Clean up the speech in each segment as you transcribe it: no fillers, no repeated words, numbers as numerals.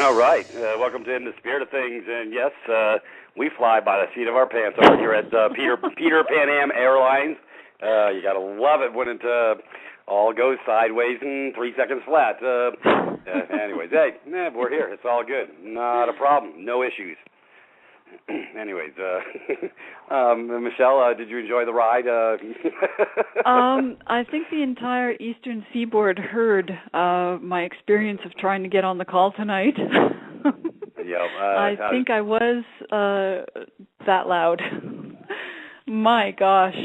All right. Welcome to In the Spirit of Things. And yes, we fly by the seat of our pants over here at Peter Pan Am Airlines. You got to love it when it all goes sideways in 3 seconds flat. Anyways, hey, we're here. It's all good. Not a problem. No issues. Anyways, Michelle, did you enjoy the ride? I think the entire Eastern Seaboard heard my experience of trying to get on the call tonight. I think I was that loud. My gosh.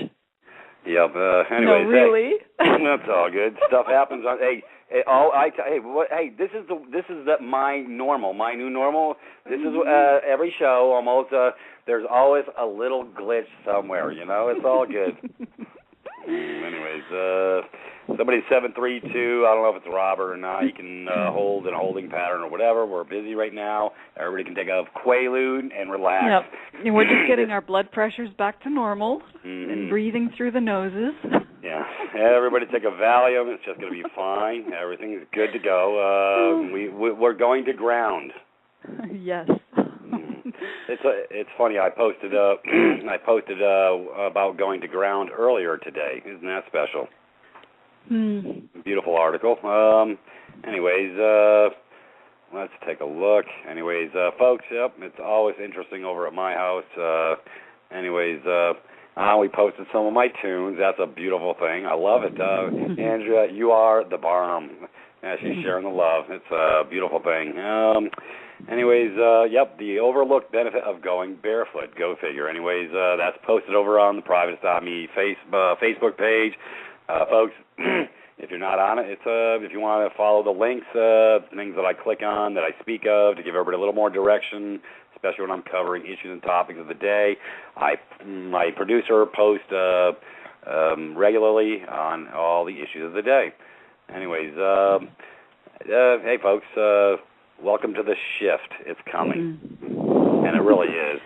Yep. Anyways, no, really. Hey, that's all good. Stuff happens. This is my normal, my new normal. This is every show almost. There's always a little glitch somewhere. You know, it's all good. Anyways, somebody 732. I don't know if it's Robert or not. You can hold in a holding pattern or whatever. We're busy right now. Everybody can take a Quaalude and relax. Yep. And we're just getting our blood pressures back to normal and breathing through the noses. Yeah. Everybody take a Valium. It's just going to be fine. Everything's good to go. We're going to ground. Yes. It's funny. I posted about going to ground earlier today. Isn't that special? Beautiful article. Anyways, let's take a look. Anyways, folks, yep, it's always interesting over at my house. We posted some of my tunes. That's a beautiful thing. I love it. Andrea, you are the bomb. She's sharing the love. It's a beautiful thing. The overlooked benefit of going barefoot. Go figure. Anyways, that's posted over on the Privatis.Me Facebook page. Folks, if you're not on it, it's if you want to follow the links, things that I click on, that I speak of, to give everybody a little more direction, especially when I'm covering issues and topics of the day. My producer posts regularly on all the issues of the day. Anyways, hey, folks, welcome to the shift. It's coming. And it really is.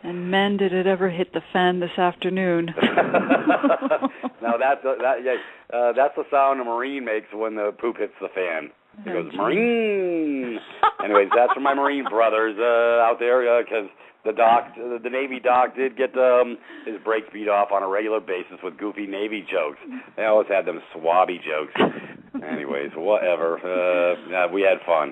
And man, did it ever hit the fan this afternoon. Now, that's the sound a Marine makes when the poop hits the fan. It goes, Marine! Anyways, that's for my Marine brothers out there, because the Navy doc did get his brakes beat off on a regular basis with goofy Navy jokes. They always had them swabby jokes. Anyways, whatever. We had fun.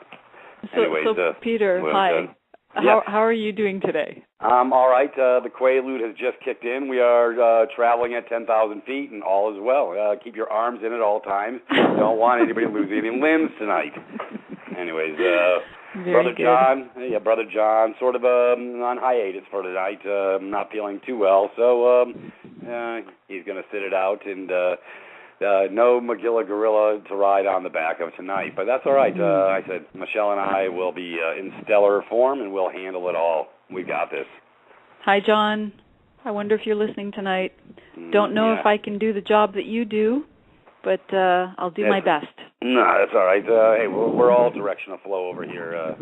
So Peter, hi. How are you doing today? I'm all right. The Quaalude has just kicked in. We are traveling at 10,000 feet, and all is well. Keep your arms in at all times. Don't want anybody to lose any limbs tonight. Anyways, Brother John, sort of on hiatus for tonight. Not feeling too well, so he's going to sit it out, and no Magilla Gorilla to ride on the back of tonight, but that's all right. I said Michelle and I will be in stellar form, and we'll handle it all. We got this. Hi, John. I wonder if you're listening tonight. Don't know if I can do the job that you do, but I'll do my best. No, that's all right. Hey, we're all direction of flow over here.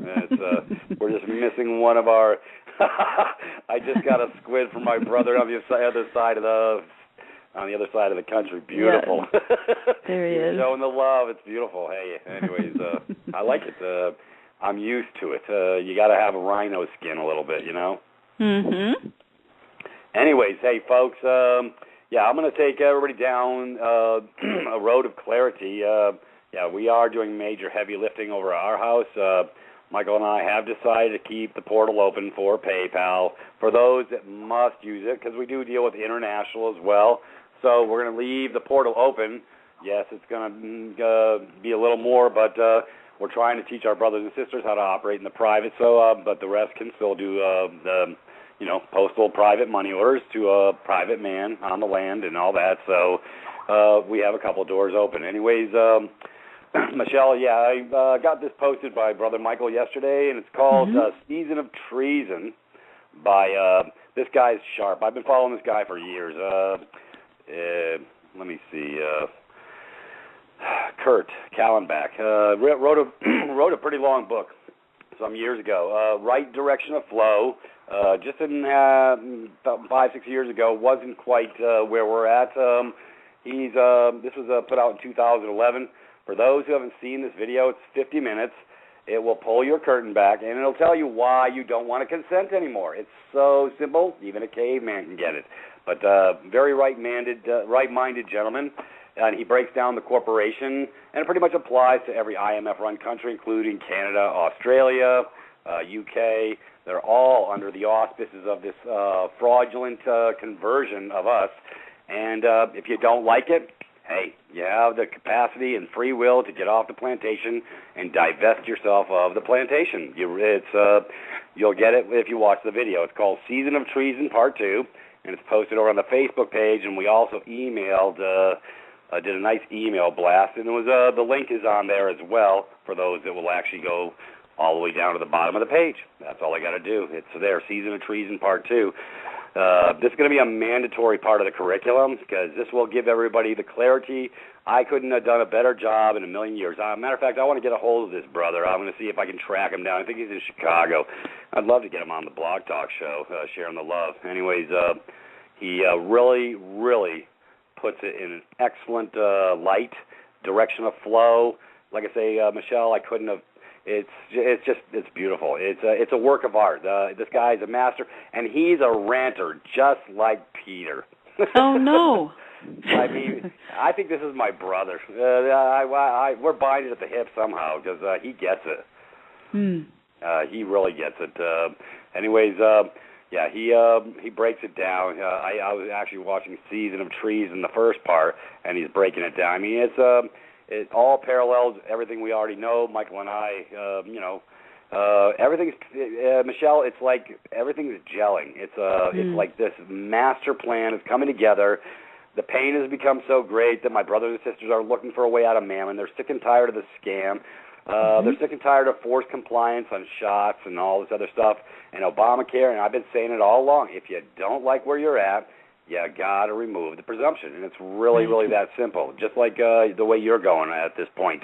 We're just missing one of our... I just got a squid from my brother on the other side of the country. Beautiful. Yes. There he is. Showing the love. It's beautiful. Hey, anyways, I like it. I'm used to it. You got to have a rhino skin a little bit, you know? Mm-hmm. Anyways, hey, folks, I'm going to take everybody down a road of clarity. We are doing major heavy lifting over our house. Michael and I have decided to keep the portal open for PayPal for those that must use it, because we do deal with international as well. So we're going to leave the portal open. Yes, it's going to be a little more, but we're trying to teach our brothers and sisters how to operate in the private. So, but the rest can still do postal private money orders to a private man on the land and all that. So we have a couple of doors open. Anyways, Michelle, I got this posted by Brother Michael yesterday, and it's called Season of Treason by this guy's sharp. I've been following this guy for years. Let me see. Kurt Kallenbach wrote a pretty long book some years ago. Right Direction of Flow. Just in about 5-6 years ago, wasn't quite where we're at. This was put out in 2011. For those who haven't seen this video, it's 50 minutes. it will pull your curtain back, and it'll tell you why you don't want to consent anymore. It's so simple, even a caveman can get it. But very right-minded gentleman, and he breaks down the corporation, and it pretty much applies to every IMF-run country, including Canada, Australia, UK. They're all under the auspices of this fraudulent conversion of us. And if you don't like it, hey, you have the capacity and free will to get off the plantation and divest yourself of the plantation. You'll get it if you watch the video. It's called Season of Treason Part 2, and it's posted over on the Facebook page. And we also emailed, did a nice email blast, and it was the link is on there as well for those that will actually go all the way down to the bottom of the page. That's all I got to do. It's there, Season of Treason Part 2. This is going to be a mandatory part of the curriculum because this will give everybody the clarity. I couldn't have done a better job in a million years. Matter of fact, I want to get a hold of this brother. I'm going to see if I can track him down. I think he's in Chicago. I'd love to get him on the Blog Talk show, sharing the love. Anyways, he really, really puts it in an excellent light, direction of flow. Like I say, Michelle, I couldn't have. It's beautiful. It's a work of art. This guy's a master, and he's a ranter just like Peter. Oh no! I mean, I think this is my brother. We're binded at the hip somehow because he gets it. He really gets it. Anyways, yeah, he breaks it down. I was actually watching Season of Trees in the first part, and he's breaking it down. I mean, it all parallels everything we already know. Michael and I, everything's Michelle. It's like everything's gelling. It's like this master plan is coming together. The pain has become so great that my brothers and sisters are looking for a way out of mammon. They're sick and tired of the scam. They're sick and tired of forced compliance on shots and all this other stuff and Obamacare. And I've been saying it all along. If you don't like where you're at, you got to remove the presumption. And it's really, really that simple. Just like the way you're going at this point.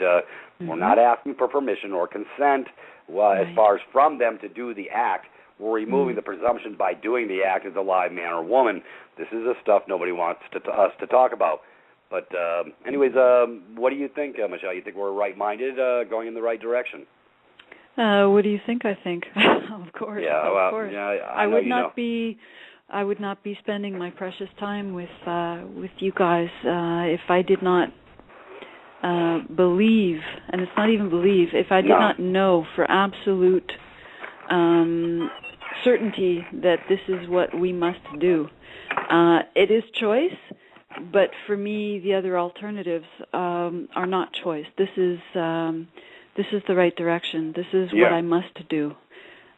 We're not asking for permission or consent as far as from them to do the act. We're removing the presumption by doing the act as a live man or woman. This is the stuff nobody wants us to talk about. But anyways, what do you think, Michelle? You think we're right-minded, going in the right direction? What do you think? I think, of course. Yeah, of course. Yeah, I would not be spending my precious time with you guys if I did not believe, and it's not even believe, if I did not know for absolute certainty that this is what we must do. It is choice, but for me, the other alternatives are not choice. This is the right direction. This is what I must do.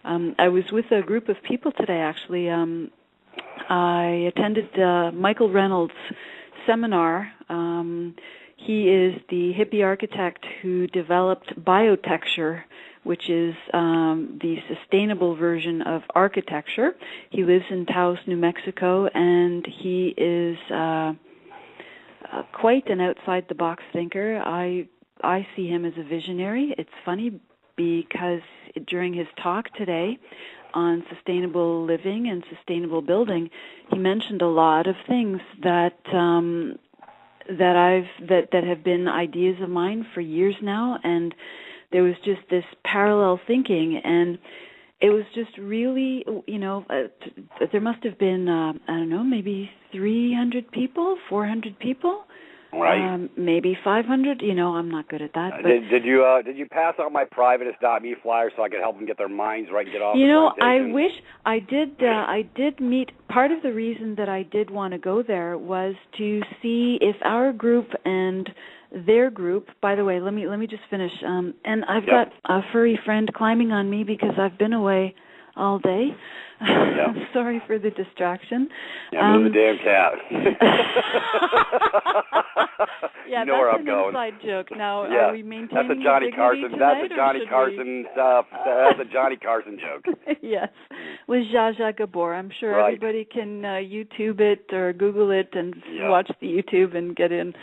I was with a group of people today, actually. I attended Michael Reynolds' seminar. He is the hippie architect who developed biotecture, which is the sustainable version of architecture. He lives in Taos, New Mexico, and he is quite an outside-the-box thinker. I see him as a visionary. It's funny because during his talk today on sustainable living and sustainable building, he mentioned a lot of things that have been ideas of mine for years now, and there was just this parallel thinking, and it was just really, there must have been, I don't know, maybe 300 people, 400 people. Right. Maybe 500. I'm not good at that. But did you pass out my Privatis.Me flyer so I could help them get their minds right and get off the plantation? I wish I did. I did meet. Part of the reason that I did want to go there was to see if our group and their group. By the way, let me just finish. And I've got a furry friend climbing on me because I've been away all day. I'm sorry for the distraction. Yeah, move the damn cat. Yeah, you know where I'm going. That's an inside joke. Now, are we maintaining that's a Johnny Carson. Tonight, that's a Johnny Carson stuff. That's a Johnny Carson joke. Yes, with Zsa Zsa Gabor. I'm sure everybody can YouTube it or Google it and watch the YouTube and get in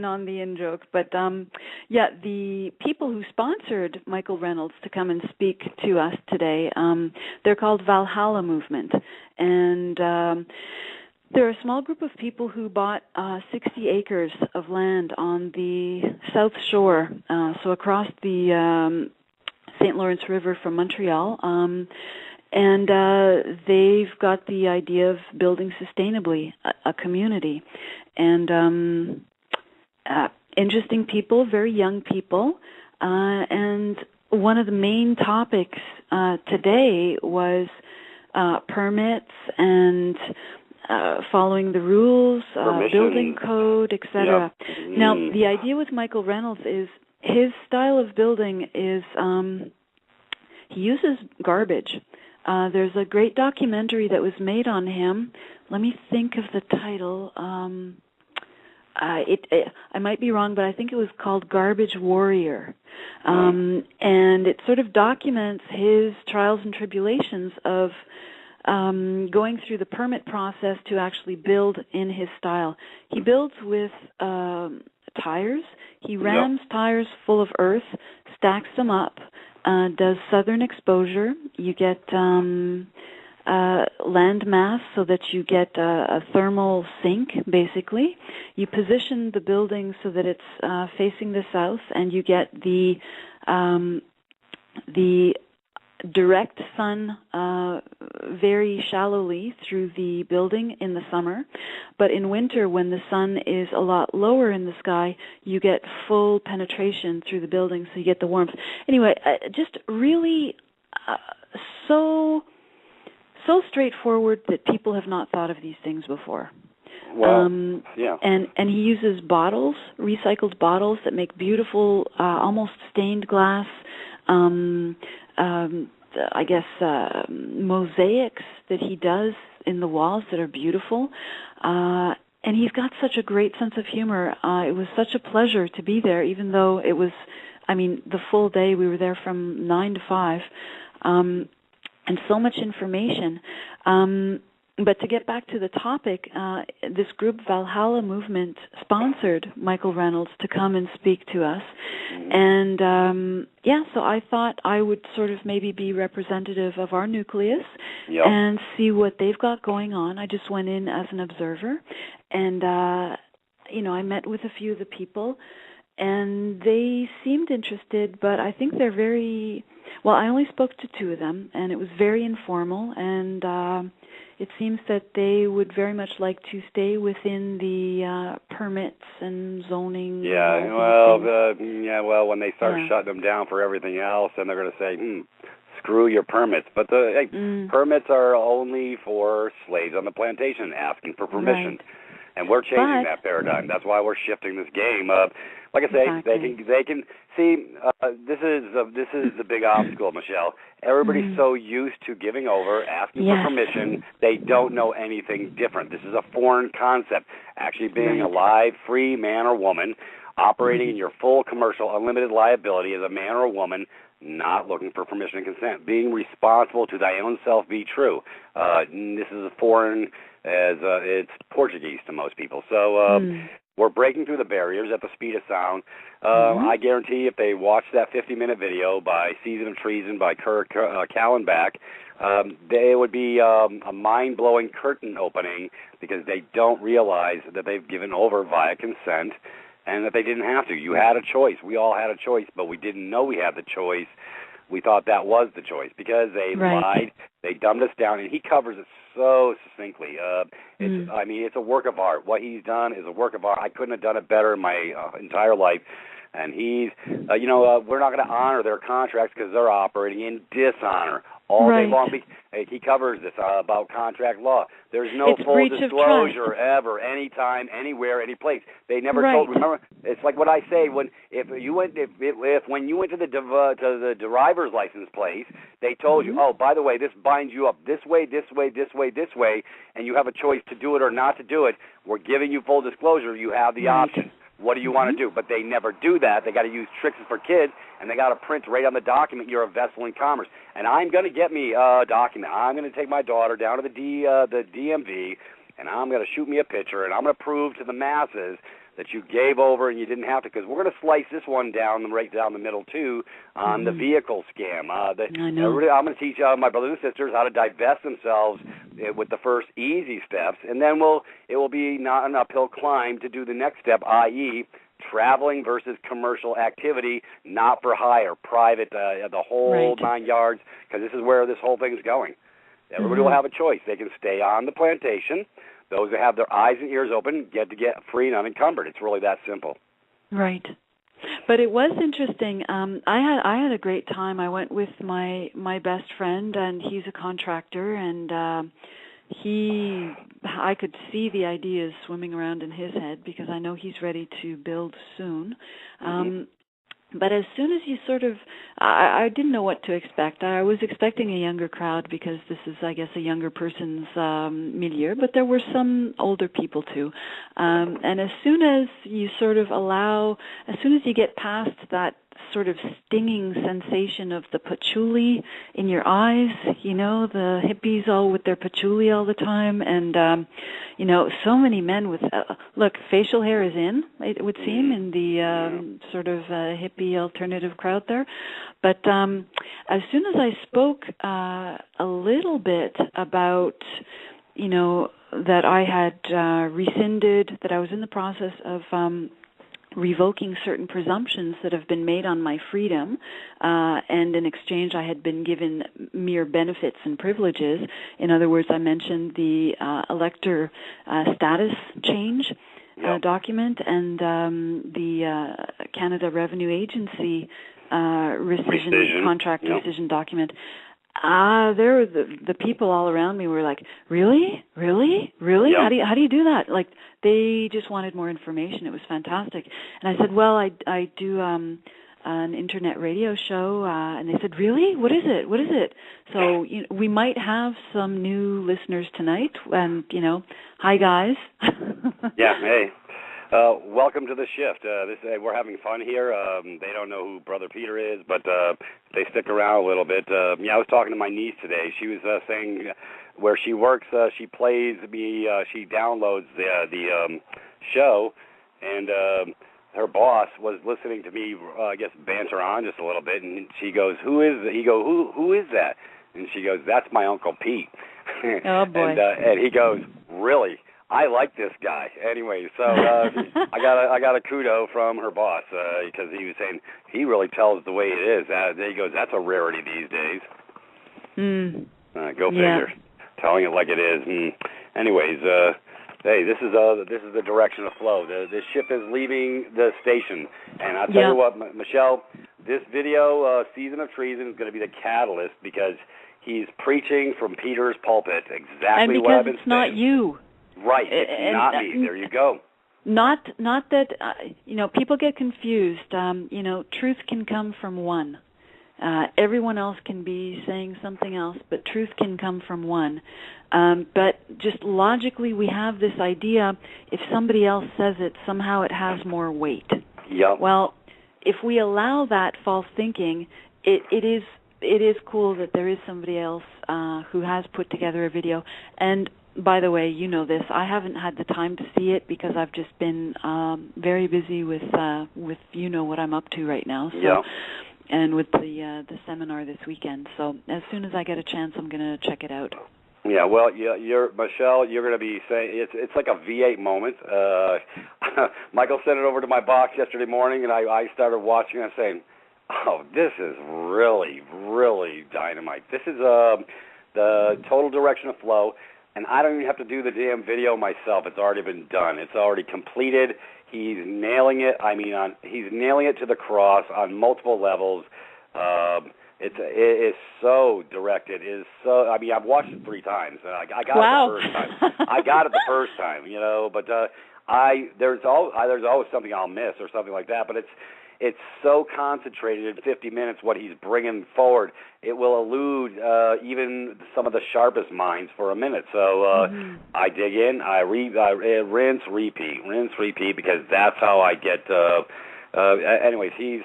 on the in joke. But the people who sponsored Michael Reynolds to come and speak to us today, they're called Valhalla Movement, and they're a small group of people who bought 60 acres of land on the South Shore, so across the St. Lawrence River from Montreal. And they've got the idea of building sustainably a community. And interesting people, very young people. And one of the main topics today was permits and following the rules, building code, etc. Yep. Now, the idea with Michael Reynolds is his style of building is he uses garbage. There's a great documentary that was made on him. Let me think of the title. I might be wrong, but I think it was called Garbage Warrior. And it sort of documents his trials and tribulations of going through the permit process to actually build in his style. He builds with tires. He rams tires full of earth, stacks them up, does southern exposure. You get land mass so that you get a thermal sink, basically. You position the building so that it's facing the south, and you get the direct sun very shallowly through the building in the summer. But in winter, when the sun is a lot lower in the sky, you get full penetration through the building, so you get the warmth. Anyway, just really so straightforward that people have not thought of these things before. Well, And he uses bottles, recycled bottles that make beautiful, almost stained glass, I guess, mosaics that he does in the walls that are beautiful. And he's got such a great sense of humor. It was such a pleasure to be there, even though it was, the full day. We were there from 9 to 5. And so much information. But to get back to the topic, this group, Valhalla Movement, sponsored Michael Reynolds to come and speak to us. And, so I thought I would sort of maybe be representative of our nucleus and see what they've got going on. I just went in as an observer. And, I met with a few of the people, and they seemed interested, but I think they're very... Well, I only spoke to 2 of them, and it was very informal, and it seems that they would very much like to stay within the permits and zoning. When they start shutting them down for everything else, then they're going to say, screw your permits. But the permits are only for slaves on the plantation asking for permission. Right. And we're changing that paradigm. That's why we're shifting this game. Like I say, they can see. This is the big obstacle, Michelle. Everybody's so used to giving over, asking for permission. They don't know anything different. This is a foreign concept. Actually, being a live, free man or woman, operating in your full commercial, unlimited liability as a man or a woman, not looking for permission and consent, being responsible to thy own self, be true. This is a foreign, as it's Portuguese to most people. So we're breaking through the barriers at the speed of sound. I guarantee if they watch that 50-minute video by Season of Treason by Kirk Callenbach, there would be a mind-blowing curtain opening because they don't realize that they've given over via consent and that they didn't have to. You had a choice. We all had a choice, but we didn't know we had the choice. We thought that was the choice because they lied, they dumbed us down, and he covers it so succinctly. It's a work of art. What he's done is a work of art. I couldn't have done it better in my entire life. And he's, we're not going to honor their contracts because they're operating in dishonor all day long. He covers this about contract law. There's no full disclosure ever, anytime, anywhere, any place. They never told. Remember, it's like what I say when you went to the driver's license place, they told you, oh, by the way, this binds you up this way, this way, this way, this way, and you have a choice to do it or not to do it. We're giving you full disclosure. You have the option. What do you want to do? But they never do that. They got to use tricks for kids, and they got to print right on the document you're a vessel in commerce. And I'm going to get me a document. I'm going to take my daughter down to the DMV, and I'm going to shoot me a picture, and I'm going to prove to the masses that you gave over and you didn't have to, because we're going to slice this one down, right down the middle, too, on the vehicle scam. I know. I'm going to teach my brothers and sisters how to divest themselves with the first easy steps, and then it will be not an uphill climb to do the next step, i.e., traveling versus commercial activity, not for hire, private, the whole 9 yards, because this is where this whole thing is going. Everybody will have a choice. They can stay on the plantation. Those that have their eyes and ears open get free and unencumbered. It's really that simple. Right. But it was interesting. I had a great time. I went with my best friend, and he's a contractor, and I could see the ideas swimming around in his head because I know he's ready to build soon. But as soon as you sort of, I didn't know what to expect. I was expecting a younger crowd because this is, I guess, a younger person's milieu, but there were some older people too. And as soon as you sort of as soon as you get past that sort of stinging sensation of the patchouli in your eyes, the hippies all with their patchouli all the time, and so many men with facial hair is in, it would seem, in the sort of hippie alternative crowd there. But as soon as I spoke a little bit about that I had rescinded, that I was in the process of revoking certain presumptions that have been made on my freedom, and in exchange I had been given mere benefits and privileges. In other words, I mentioned the elector status change document and the Canada Revenue Agency contract rescission document. There were the people all around me were like, really? Yep. How do you do that? Like, they just wanted more information. It was fantastic. And I said, well, I do an internet radio show, and they said, really? What is it? So we might have some new listeners tonight, and hi guys. Yeah, hey. Welcome to the shift. We're having fun here. They don't know who Brother Peter is, but they stick around a little bit. I was talking to my niece today. She was saying where she works, she plays me, she downloads the show, and her boss was listening to me, I guess, banter on just a little bit, and she goes, "Who is it?" He goes, "Who is that?" And she goes, "That's my Uncle Pete." Oh boy! And he goes, "Really? I like this guy." Anyway, so I got a kudo from her boss because he was saying he really tells the way it is. He goes, "That's a rarity these days." Go figure. Yeah. Telling it like it is. Anyways, hey, this is the direction of flow. This ship is leaving the station, and I'll tell you what, Michelle, this video, Season of Treason, is going to be the catalyst because he's preaching from Peter's pulpit exactly what I've been saying. And because it's not you. Right, it's not me. There you go. Not that people get confused. Truth can come from one. Everyone else can be saying something else, but truth can come from one. But just logically, we have this idea: if somebody else says it, somehow it has more weight. Yep. Well, if we allow that false thinking, it is cool that there is somebody else who has put together a video. And by the way, you know this, I haven't had the time to see it because I've just been very busy with what I'm up to right now. So, yeah. And with the seminar this weekend. So as soon as I get a chance, I'm going to check it out. Yeah, well, Michelle, you're going to be saying it's like a V8 moment. Michael sent it over to my box yesterday morning, and I started watching and saying, "Oh, this is really, really dynamite. This is the total direction of flow." And I don't even have to do the damn video myself. It's already been done. It's already completed. He's nailing it. He's nailing it to the cross on multiple levels. It is so directed. It is so. I've watched it 3 times. I got it the first time. I got it the first time, but there's always something I'll miss or something like that. But it's so concentrated in 50 minutes what he's bringing forward. It will elude even some of the sharpest minds for a minute. So I dig in, I rinse, repeat, because that's how I get. Anyways, he's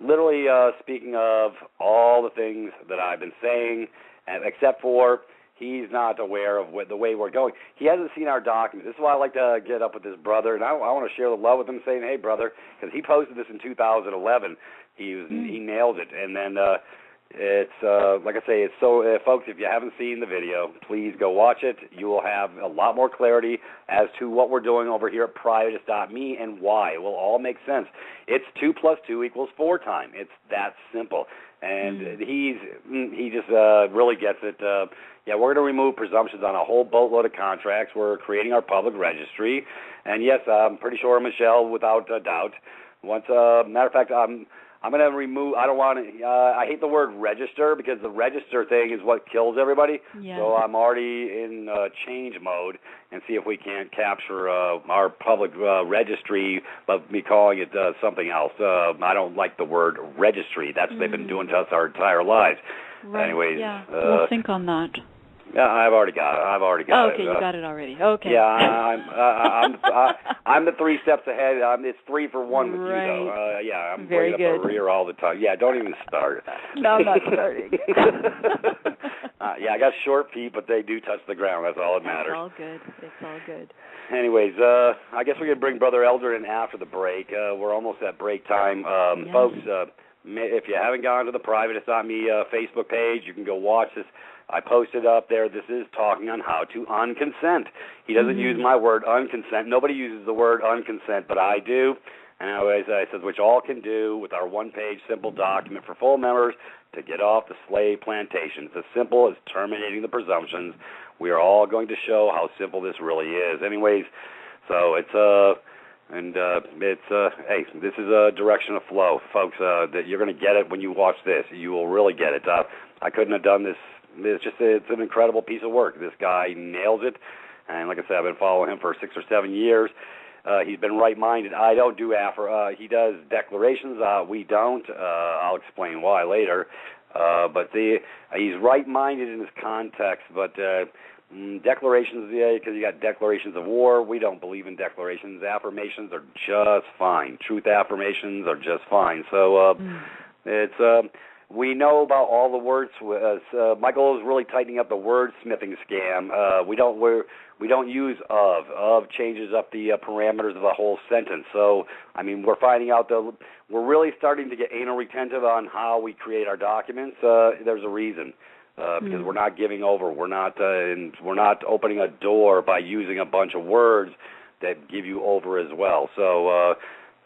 literally speaking of all the things that I've been saying, except for he's not aware of the way we're going. He hasn't seen our documents. This is why I like to get up with this brother, and I want to share the love with him, saying, "Hey, brother," because he posted this in 2011. He nailed it, and then It's like I say, it's so folks, if you haven't seen the video, please go watch it. You will have a lot more clarity as to what we're doing over here at Privatis.Me and why. It will all make sense. It's 2 + 2 = 4 time. It's that simple. And he just really gets it. Yeah, we're going to remove presumptions on a whole boatload of contracts. We're creating our public registry. And yes, I'm pretty sure, Michelle, without a doubt, once, matter of fact, I'm going to remove, I don't want to, I hate the word register because the register thing is what kills everybody. Yeah. So I'm already in change mode and see if we can't capture our public registry, but me calling it something else. I don't like the word registry. That's what they've been doing to us our entire lives. Right. Anyways. Yeah, we'll think on that. Yeah, I've already got it. Okay, you got it already. Okay. Yeah, I'm the 3 steps ahead. It's 3 for 1 with you, though. Yeah, I'm very bringing up good. a rear all the time. Yeah, don't even start. No, I'm not starting. Yeah, I got short feet, but they do touch the ground. That's all that matters. It's all good. Anyways, I guess we can bring Brother Elder in after the break. We're almost at break time. Yes. Folks, if you haven't gone to the Privatis.Me Facebook page, you can go watch this. I posted up there, this is talking on how to unconsent. He doesn't use my word unconsent. Nobody uses the word unconsent, but I do. And I said, which all can do with our 1-page simple document for full members to get off the slave plantations. As simple as terminating the presumptions. We are all going to show how simple this really is. Anyways, so hey, this is a direction of flow, folks. That you're going to get it when you watch this. You will really get it. I couldn't have done this. It's an incredible piece of work. This guy nails it, and like I said, I've been following him for 6 or 7 years. He's been right-minded. I don't do he does declarations. We don't. I'll explain why later. But he's right-minded in his context. But declarations, because you got declarations of war. We don't believe in declarations. Affirmations are just fine. Truth affirmations are just fine. So it's. We know about all the words. Michael is really tightening up the wordsmithing scam. We don't use of. Of changes up the parameters of the whole sentence. So, I mean, we're finding out that we're really starting to get anal retentive on how we create our documents. There's a reason. Because we're not giving over. We're not opening a door by using a bunch of words that give you over as well. So,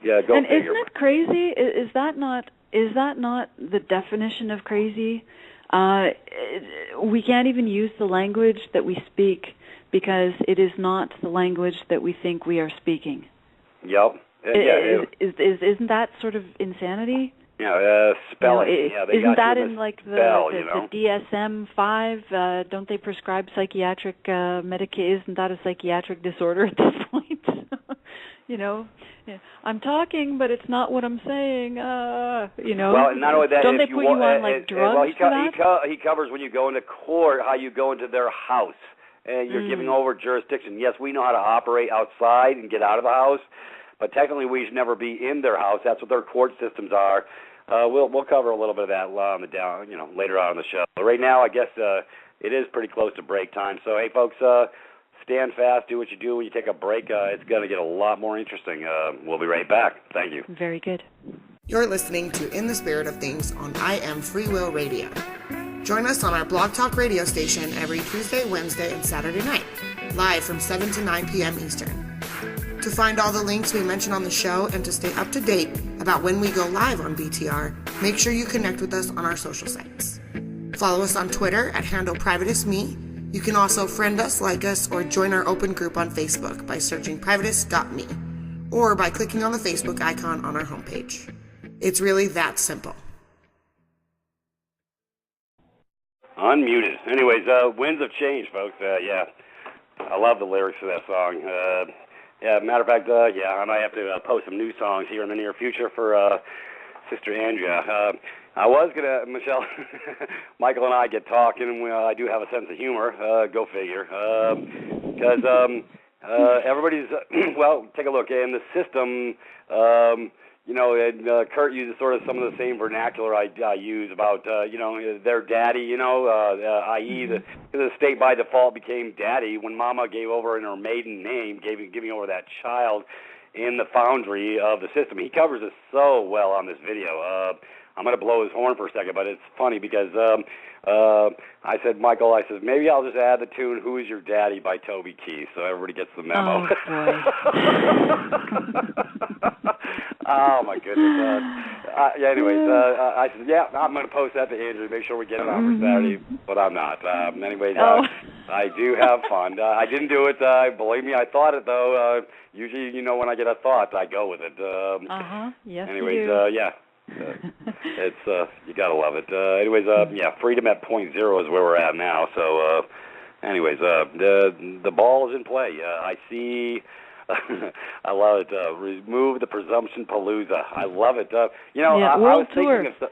yeah, go and figure. Isn't it crazy? Is that not the definition of crazy? We can't even use the language that we speak because it is not the language that we think we are speaking. Yep. Isn't that sort of insanity? Yeah, spelling. Isn't that in like the DSM-5? Don't they prescribe psychiatric medication? Isn't that a psychiatric disorder at this point? I'm talking, but it's not what I'm saying. Well, not only that, don't they put you on like drugs for that? He covers when you go into court how you go into their house and you're giving over jurisdiction. Yes, we know how to operate outside and get out of the house, but technically we should never be in their house. That's what their court systems are. We'll cover a little bit of that on the down, later on in the show. But right now, I guess it is pretty close to break time. So hey, folks. Stand fast, do what you do when you take a break. It's going to get a lot more interesting. We'll be right back. Thank you. Very good. You're listening to In the Spirit of Things on I Am Free Will Radio. Join us on our Blog Talk radio station every Tuesday, Wednesday, and Saturday night, live from 7 to 9 p.m. Eastern. To find all the links we mention on the show and to stay up to date about when we go live on BTR, make sure you connect with us on our social sites. Follow us on Twitter at handle Privatis.Me. You can also friend us, like us, or join our open group on Facebook by searching Privatis.Me or by clicking on the Facebook icon on our homepage. It's really that simple. Unmuted. Anyways, winds of change, folks. Yeah, I love the lyrics of that song. Yeah, matter of fact, I might have to post some new songs here in the near future for Sister Andrea. I was going to, Michelle, Michael and I get talking, and I do have a sense of humor, go figure, because everybody's, well, take a look, in the system, and Kurt uses sort of some of the same vernacular I use about, their daddy, i.e. the state by default became daddy when Mama gave over in her maiden name, giving over that child. in the foundry of the system. He covers this so well on this video. I'm going to blow his horn for a second, but it's funny because I said, Michael, I said, maybe I'll just add the tune "Who Is Your Daddy" by Toby Keith, so everybody gets the memo. Oh, boy. Oh, my goodness. Anyways, I said, yeah, I'm going to post that to Andrew, make sure we get it on for Saturday, but I'm not. Anyways, I do have fun. I didn't do it. Believe me, I thought it, though. Usually, when I get a thought, I go with it. Yes, anyways, you do. Yeah. It's you gotta love it. Anyways, freedom at 0.0 is where we're at now. So, anyways, the ball is in play. I see. I love it. Remove the presumption palooza. I love it. I was Tour. thinking of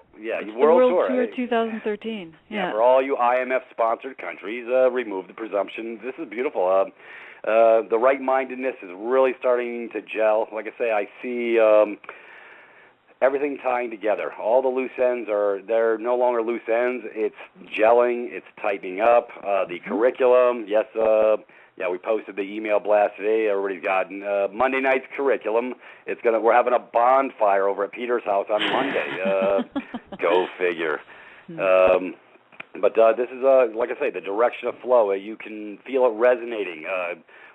the World Tour 2013. Yeah, for all you IMF-sponsored countries, remove the presumption. This is beautiful. The right-mindedness is really starting to gel. Like I say, I see. Everything tying together. All the loose ends they're no longer loose ends. It's gelling. It's tightening up. The curriculum, yes, we posted the email blast today. Everybody's gotten Monday night's curriculum. We're having a bonfire over at Peter's house on Monday. Go figure. But this is, like I say, the direction of flow. You can feel it resonating.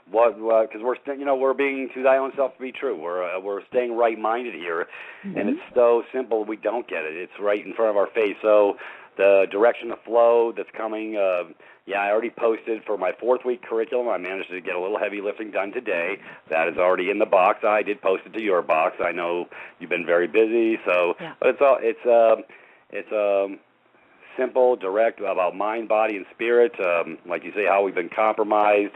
Because we're being to thy own self to be true. We're staying right-minded here, and it's so simple we don't get it. It's right in front of our face. So the direction of flow that's coming. I already posted for my 4th week curriculum. I managed to get a little heavy lifting done today. That is already in the box. I did post it to your box. I know you've been very busy, but it's simple, direct about mind, body, and spirit. Like you say, how we've been compromised.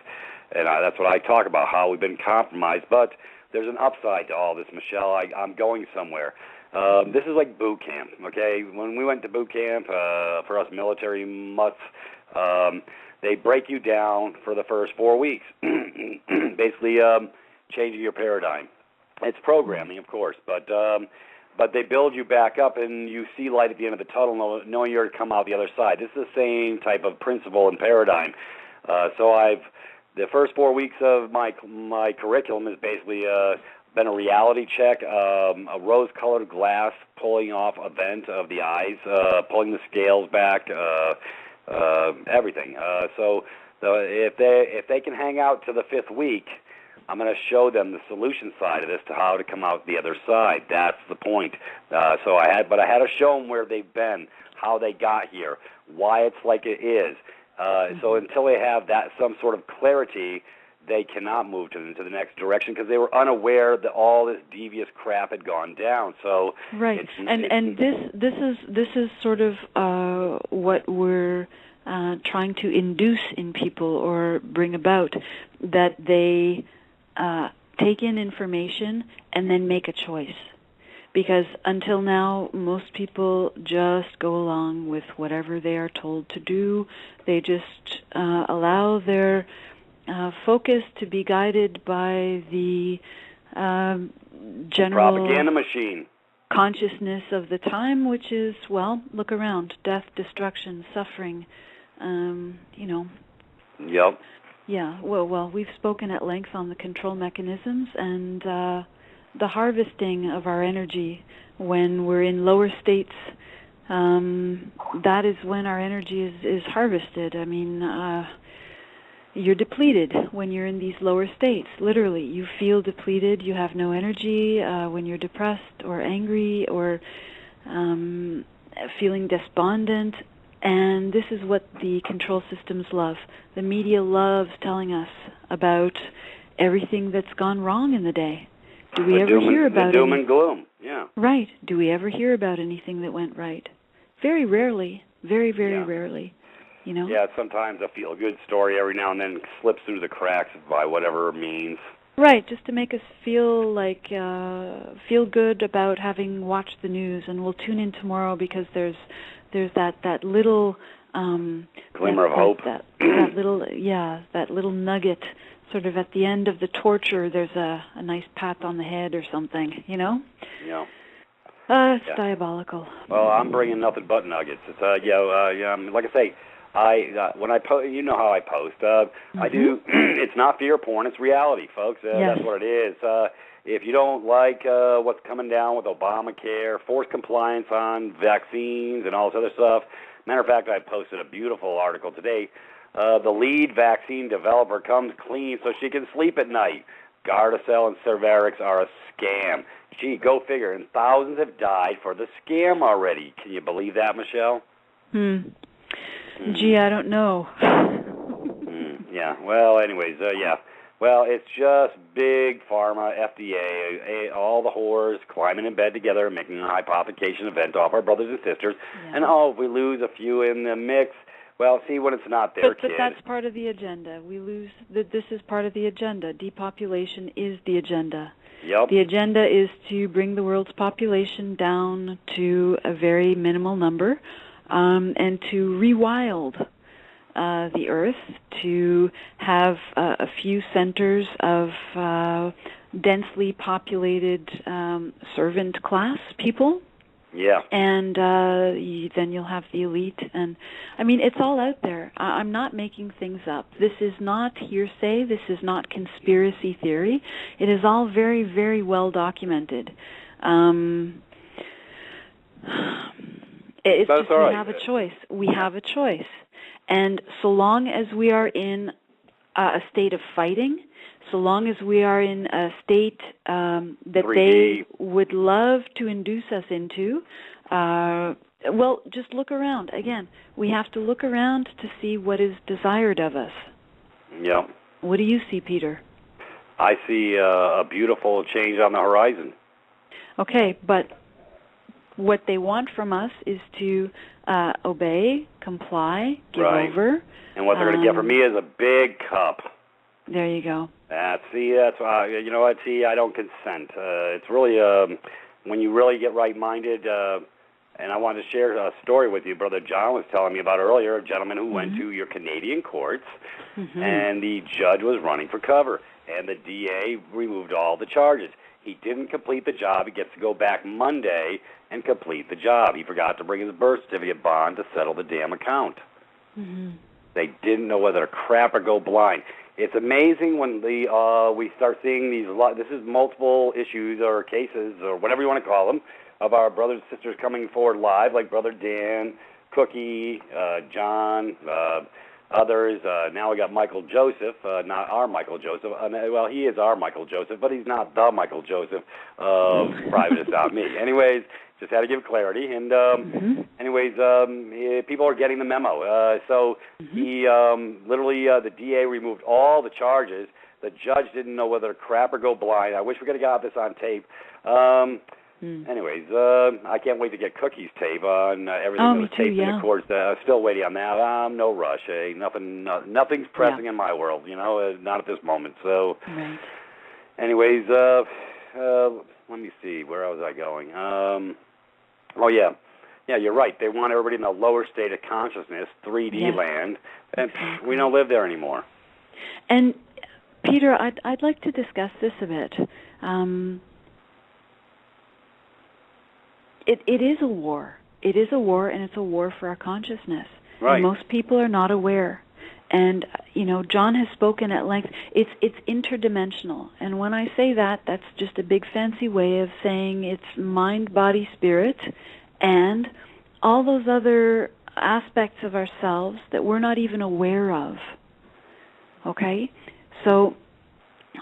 And that's what I talk about, how we've been compromised. But there's an upside to all this, Michelle. I'm going somewhere. This is like boot camp, okay? When we went to boot camp, for us military mutts, they break you down for the first 4 weeks, basically changing your paradigm. It's programming, of course, but they build you back up, and you see light at the end of the tunnel, knowing you're to come out the other side. This is the same type of principle and paradigm. The first 4 weeks of my curriculum has basically been a reality check, a rose-colored glass pulling off a vent of the eyes, pulling the scales back, everything. So if they can hang out to the 5th week, I'm going to show them the solution side of this to how to come out the other side. That's the point. I had to show them where they've been, how they got here, why it's like it is. So until they have some sort of clarity, they cannot move to the next direction because they were unaware that all this devious crap had gone down. So right, this is sort of what we're trying to induce in people or bring about, that they take in information and then make a choice. Because until now, most people just go along with whatever they are told to do. They just allow their focus to be guided by the general propaganda machine consciousness of the time, which is, look around, death, destruction, suffering, Yep. Yeah, well, we've spoken at length on the control mechanisms and the harvesting of our energy when we're in lower states. That is when our energy is harvested. I mean, you're depleted when you're in these lower states. Literally, you feel depleted. You have no energy when you're depressed or angry or feeling despondent. And this is what the control systems love. The media loves telling us about everything that's gone wrong in the day. Do we ever hear about doom and gloom? Yeah. Right. Do we ever hear about anything that went right? Very rarely. Very, very rarely. Yeah, sometimes a feel-good story every now and then slips through the cracks by whatever means. Right, just to make us feel good about having watched the news, and we'll tune in tomorrow because there's that little glimmer of hope. That little nugget. Sort of at the end of the torture, there's a nice pat on the head or something, Yeah. It's diabolical. Well, I'm bringing nothing but nuggets. It's like I say, when I post, you know how I post. I do. It's not fear porn; it's reality, folks. Yes. That's what it is. If you don't like what's coming down with Obamacare, forced compliance on vaccines, and all this other stuff. Matter of fact, I posted a beautiful article today. The lead vaccine developer comes clean so she can sleep at night. Gardasil and Cervarix are a scam. Gee, go figure. And thousands have died for the scam already. Can you believe that, Michelle? Gee, I don't know. Yeah. Well, anyways, yeah. Well, it's just big pharma, FDA, all the whores climbing in bed together, making a hypothecation event off our brothers and sisters. Yeah. And if we lose a few in the mix, well, see, when it's not their kid. But that's part of the agenda. This is part of the agenda. Depopulation is the agenda. Yep. The agenda is to bring the world's population down to a very minimal number, and to rewild the earth, to have a few centers of densely populated servant class people. Yeah. And then you'll have the elite. And, I mean, it's all out there. I'm not making things up. This is not hearsay. This is not conspiracy theory. It is all very, very well documented. It's just we have a choice. We have a choice. And so long as we are in a state of fighting, so long as we are in a state that 3D. They would love to induce us into, well, just look around. Again, we have to look around to see what is desired of us. Yeah. What do you see, Peter? I see a beautiful change on the horizon. Okay, but what they want from us is to obey, comply, give over. And what they're going to get from me is a big cup. There you go. That's you know what? See, I don't consent. It's really when you really get right-minded. And I wanted to share a story with you. Brother John was telling me about earlier, a gentleman who went to your Canadian courts, and the judge was running for cover, and the DA removed all the charges. He didn't complete the job. He gets to go back Monday and complete the job. He forgot to bring his birth certificate bond to settle the damn account. They didn't know whether to crap or go blind. It's amazing when we start seeing these. This is multiple issues or cases or whatever you want to call them of our brothers and sisters coming forward live, like Brother Dan, Cookie, John, others. Now we got Michael Joseph, not our Michael Joseph. Well, he is our Michael Joseph, but he's not the Michael Joseph of Privatis.Me. Anyways, just had to give clarity. And anyways, people are getting the memo. So he literally, the DA removed all the charges. The judge didn't know whether to crap or go blind. I wish we could have got this on tape. Anyways, I can't wait to get Cookie's tape on everything that was taped in the courts. Still waiting on that. No rush. Nothing's pressing in my world, not at this moment. So, anyways, let me see. Where was I going? Yeah, you're right. They want everybody in the lower state of consciousness, 3D land, and we don't live there anymore. And Peter, I'd like to discuss this a bit. It is a war. It is a war, and it's a war for our consciousness. Right. And most people are not aware. And, John has spoken at length. It's interdimensional. And when I say that, that's just a big fancy way of saying it's mind, body, spirit, and all those other aspects of ourselves that we're not even aware of. Okay? So,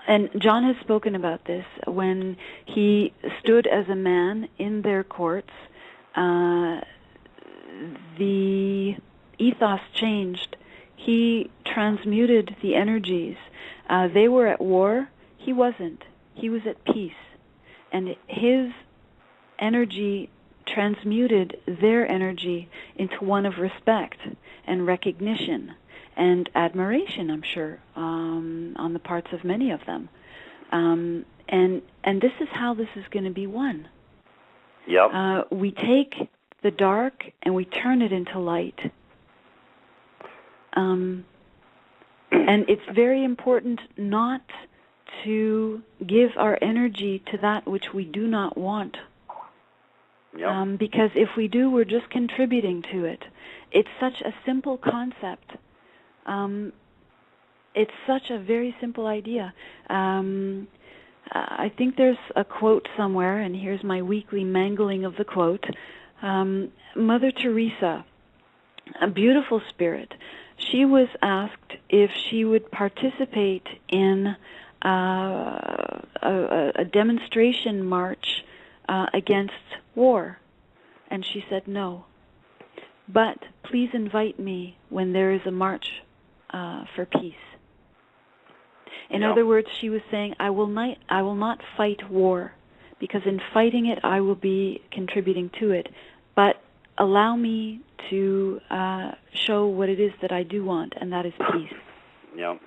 and John has spoken about this when he stood as a man in their courts. The ethos changed. He transmuted the energies. They were at war. He wasn't. He was at peace. And his energy transmuted their energy into one of respect and recognition and admiration, I'm sure, on the parts of many of them. And this is how this is going to be won. Yep. We take the dark and we turn it into light. And it's very important not to give our energy to that which we do not want. Yep. Because if we do, we're just contributing to it. It's such a simple concept. It's such a very simple idea. I think there's a quote somewhere, and here's my weekly mangling of the quote. Mother Teresa, a beautiful spirit, she was asked if she would participate in a demonstration march against war, and she said no. But please invite me when there is a march for peace. In other words, she was saying, I will not fight war, because in fighting it, I will be contributing to it. But allow me to show what it is that I do want, and that is peace. Yep.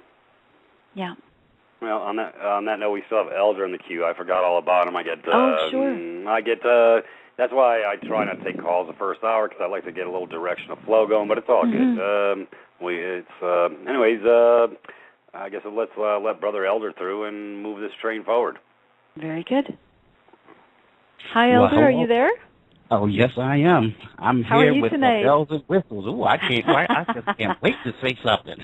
Yeah. Well, on that note, we still have Elder in the queue. I forgot all about him. Sure. That's why I try not to take calls the first hour, because I like to get a little direction of flow going. But it's all good. Anyways. I guess let's let Brother Elder through and move this train forward. Very good. Hi, Elder. Are you there? Oh, yes, I am. I'm How here are you with tonight? bells and whistles. Oh, I just can't wait to say something.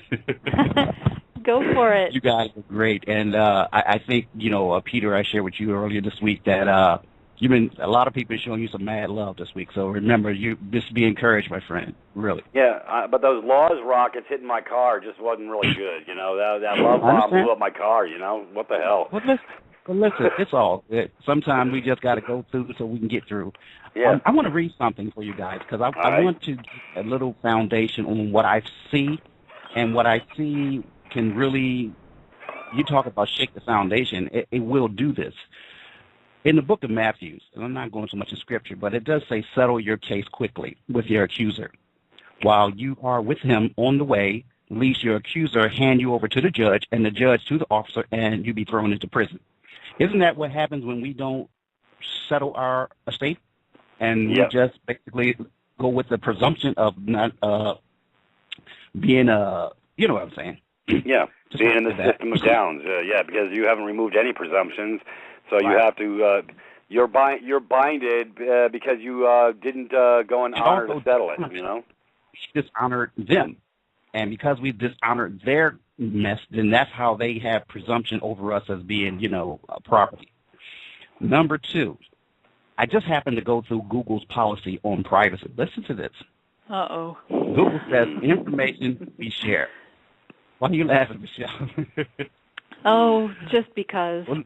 Go for it. You guys are great, and I think Peter, I shared with you earlier this week that a lot of people showing you some mad love this week. So remember, you just be encouraged, my friend. Really. Yeah, but those Laws rockets hitting my car just wasn't really good. That love bomb blew up my car. What the hell? Well, listen, it's all good. Sometimes we just got to go through so we can get through. Yeah. I want to read something for you guys, because I want to get a little foundation on what I see, and what I see can really, you talk about shake the foundation, it will do this. In the book of Matthew, and I'm not going so much in scripture, but it does say, settle your case quickly with your accuser. While you are with him on the way, lest your accuser hand you over to the judge, and the judge to the officer, and you be thrown into prison. Isn't that what happens when we don't settle our estate? And we just basically go with the presumption of not being you know what I'm saying? Yeah, being in the system of downs. Because you haven't removed any presumptions, so you have to. You're binded because you didn't go and honor to settle it. Dishonored them, and because we dishonored their mess, then that's how they have presumption over us as being, property. Number two, I just happened to go through Google's policy on privacy. Listen to this. Uh-oh. Google says information be shared. Why are you laughing, Michelle? Oh, just because. Well,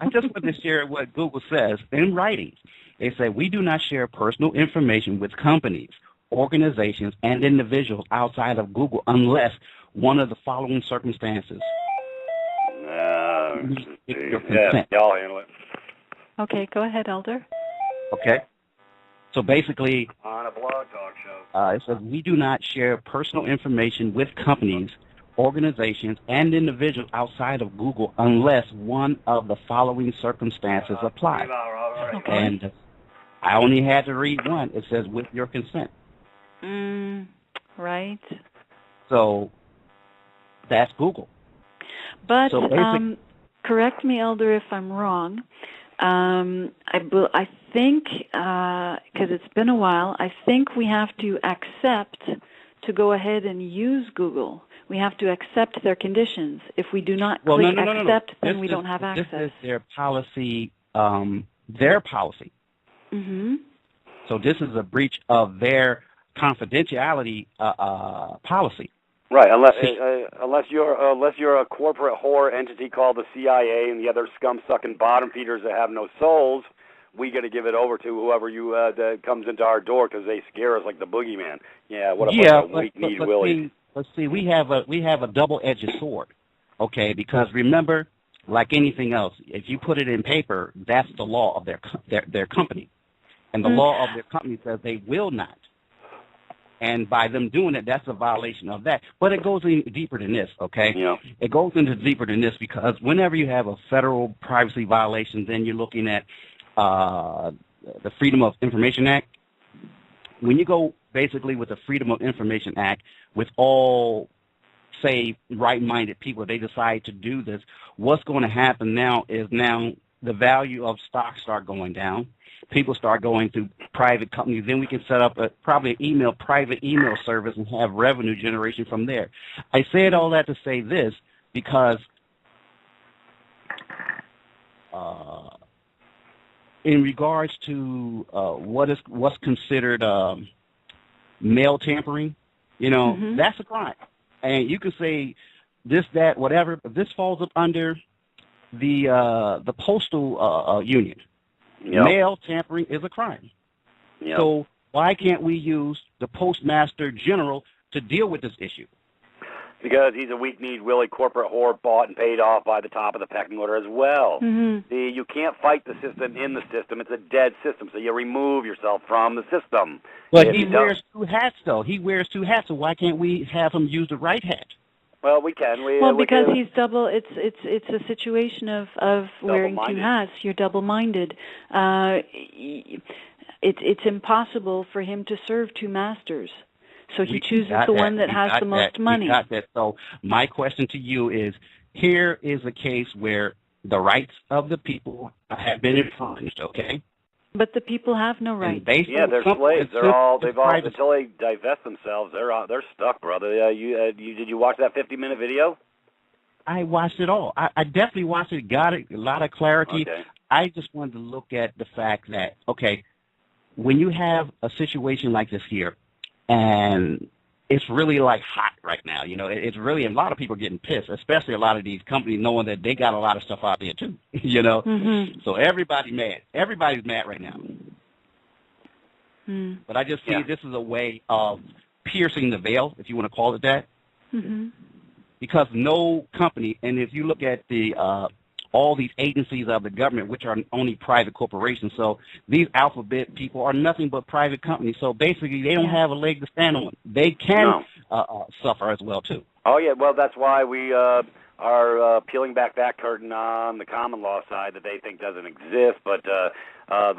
I just want to share what Google says in writing. They say, we do not share personal information with companies, organizations, and individuals outside of Google unless one of the following circumstances. Your consent. Y'all handle it. Okay, go ahead, Elder. Okay. So basically, on a blog talk show, it says we do not share personal information with companies, organizations, and individuals outside of Google unless one of the following circumstances apply. Okay. And I only had to read one. It says with your consent. Right. So that's Google. But correct me, Elder, if I'm wrong. I think, because it's been a while, I think we have to accept to go ahead and use Google. We have to accept their conditions. If we do not click accept, then we don't have access. This is their policy. Their policy. Mm-hmm. So this is a breach of their confidentiality policy. Right, unless you're a corporate whore entity called the CIA and the other scum-sucking bottom feeders that have no souls, we got to give it over to whoever that comes into our door because they scare us like the boogeyman. Yeah, what a bunch of weak-kneed willies. But see, we have a double-edged sword, okay? Because remember, like anything else, if you put it in paper, that's the law of their company, and the law of their company says they will not. And by them doing it, that's a violation of that. But it goes in deeper than this, okay? Yeah. It goes into deeper than this because whenever you have a federal privacy violation, then you're looking at the Freedom of Information Act. When you go basically with the Freedom of Information Act, with all, say, right-minded people, they decide to do this, what's going to happen now is the value of stocks start going down. People start going through private companies. Then we can set up probably an private email service and have revenue generation from there. I said all that to say this because in regards to what's considered mail tampering, that's a crime. And you can say this, that, whatever, but this falls up under the postal union. Yep. Mail tampering is a crime. Yep. So why can't we use the Postmaster General to deal with this issue? Because he's a weak-kneed, willy corporate whore bought and paid off by the top of the pecking order as well. Mm-hmm. See, you can't fight the system in the system. It's a dead system, so you remove yourself from the system. But he wears two hats, though. He wears two hats, so why can't we have him use the right hat? Well, we can. Because he's double. It's a situation of wearing two hats. You're double-minded. It's impossible for him to serve two masters. So he chooses the one that has the most money. We got that. So my question to you is: here is a case where the rights of the people have been infringed. Okay. But the people have no rights. Yeah, they're slaves. Until they divest themselves, they're stuck, brother. Did you watch that 50-minute video? I watched it all. I definitely watched it. Got a lot of clarity. Okay. I just wanted to look at the fact that when you have a situation like this here, and it's really like hot right now. It's really a lot of people getting pissed, especially a lot of these companies knowing that they got a lot of stuff out there too. Mm-hmm. So everybody's mad. Everybody's mad right now. Mm. But I just see this is a way of piercing the veil, if you want to call it that. Mm-hmm. Because no company, and if you look at the all these agencies of the government, which are only private corporations. So these alphabet people are nothing but private companies. So basically, they don't have a leg to stand on. They can suffer as well, too. Oh, yeah. Well, that's why we are peeling back that curtain on the common law side that they think doesn't exist. But the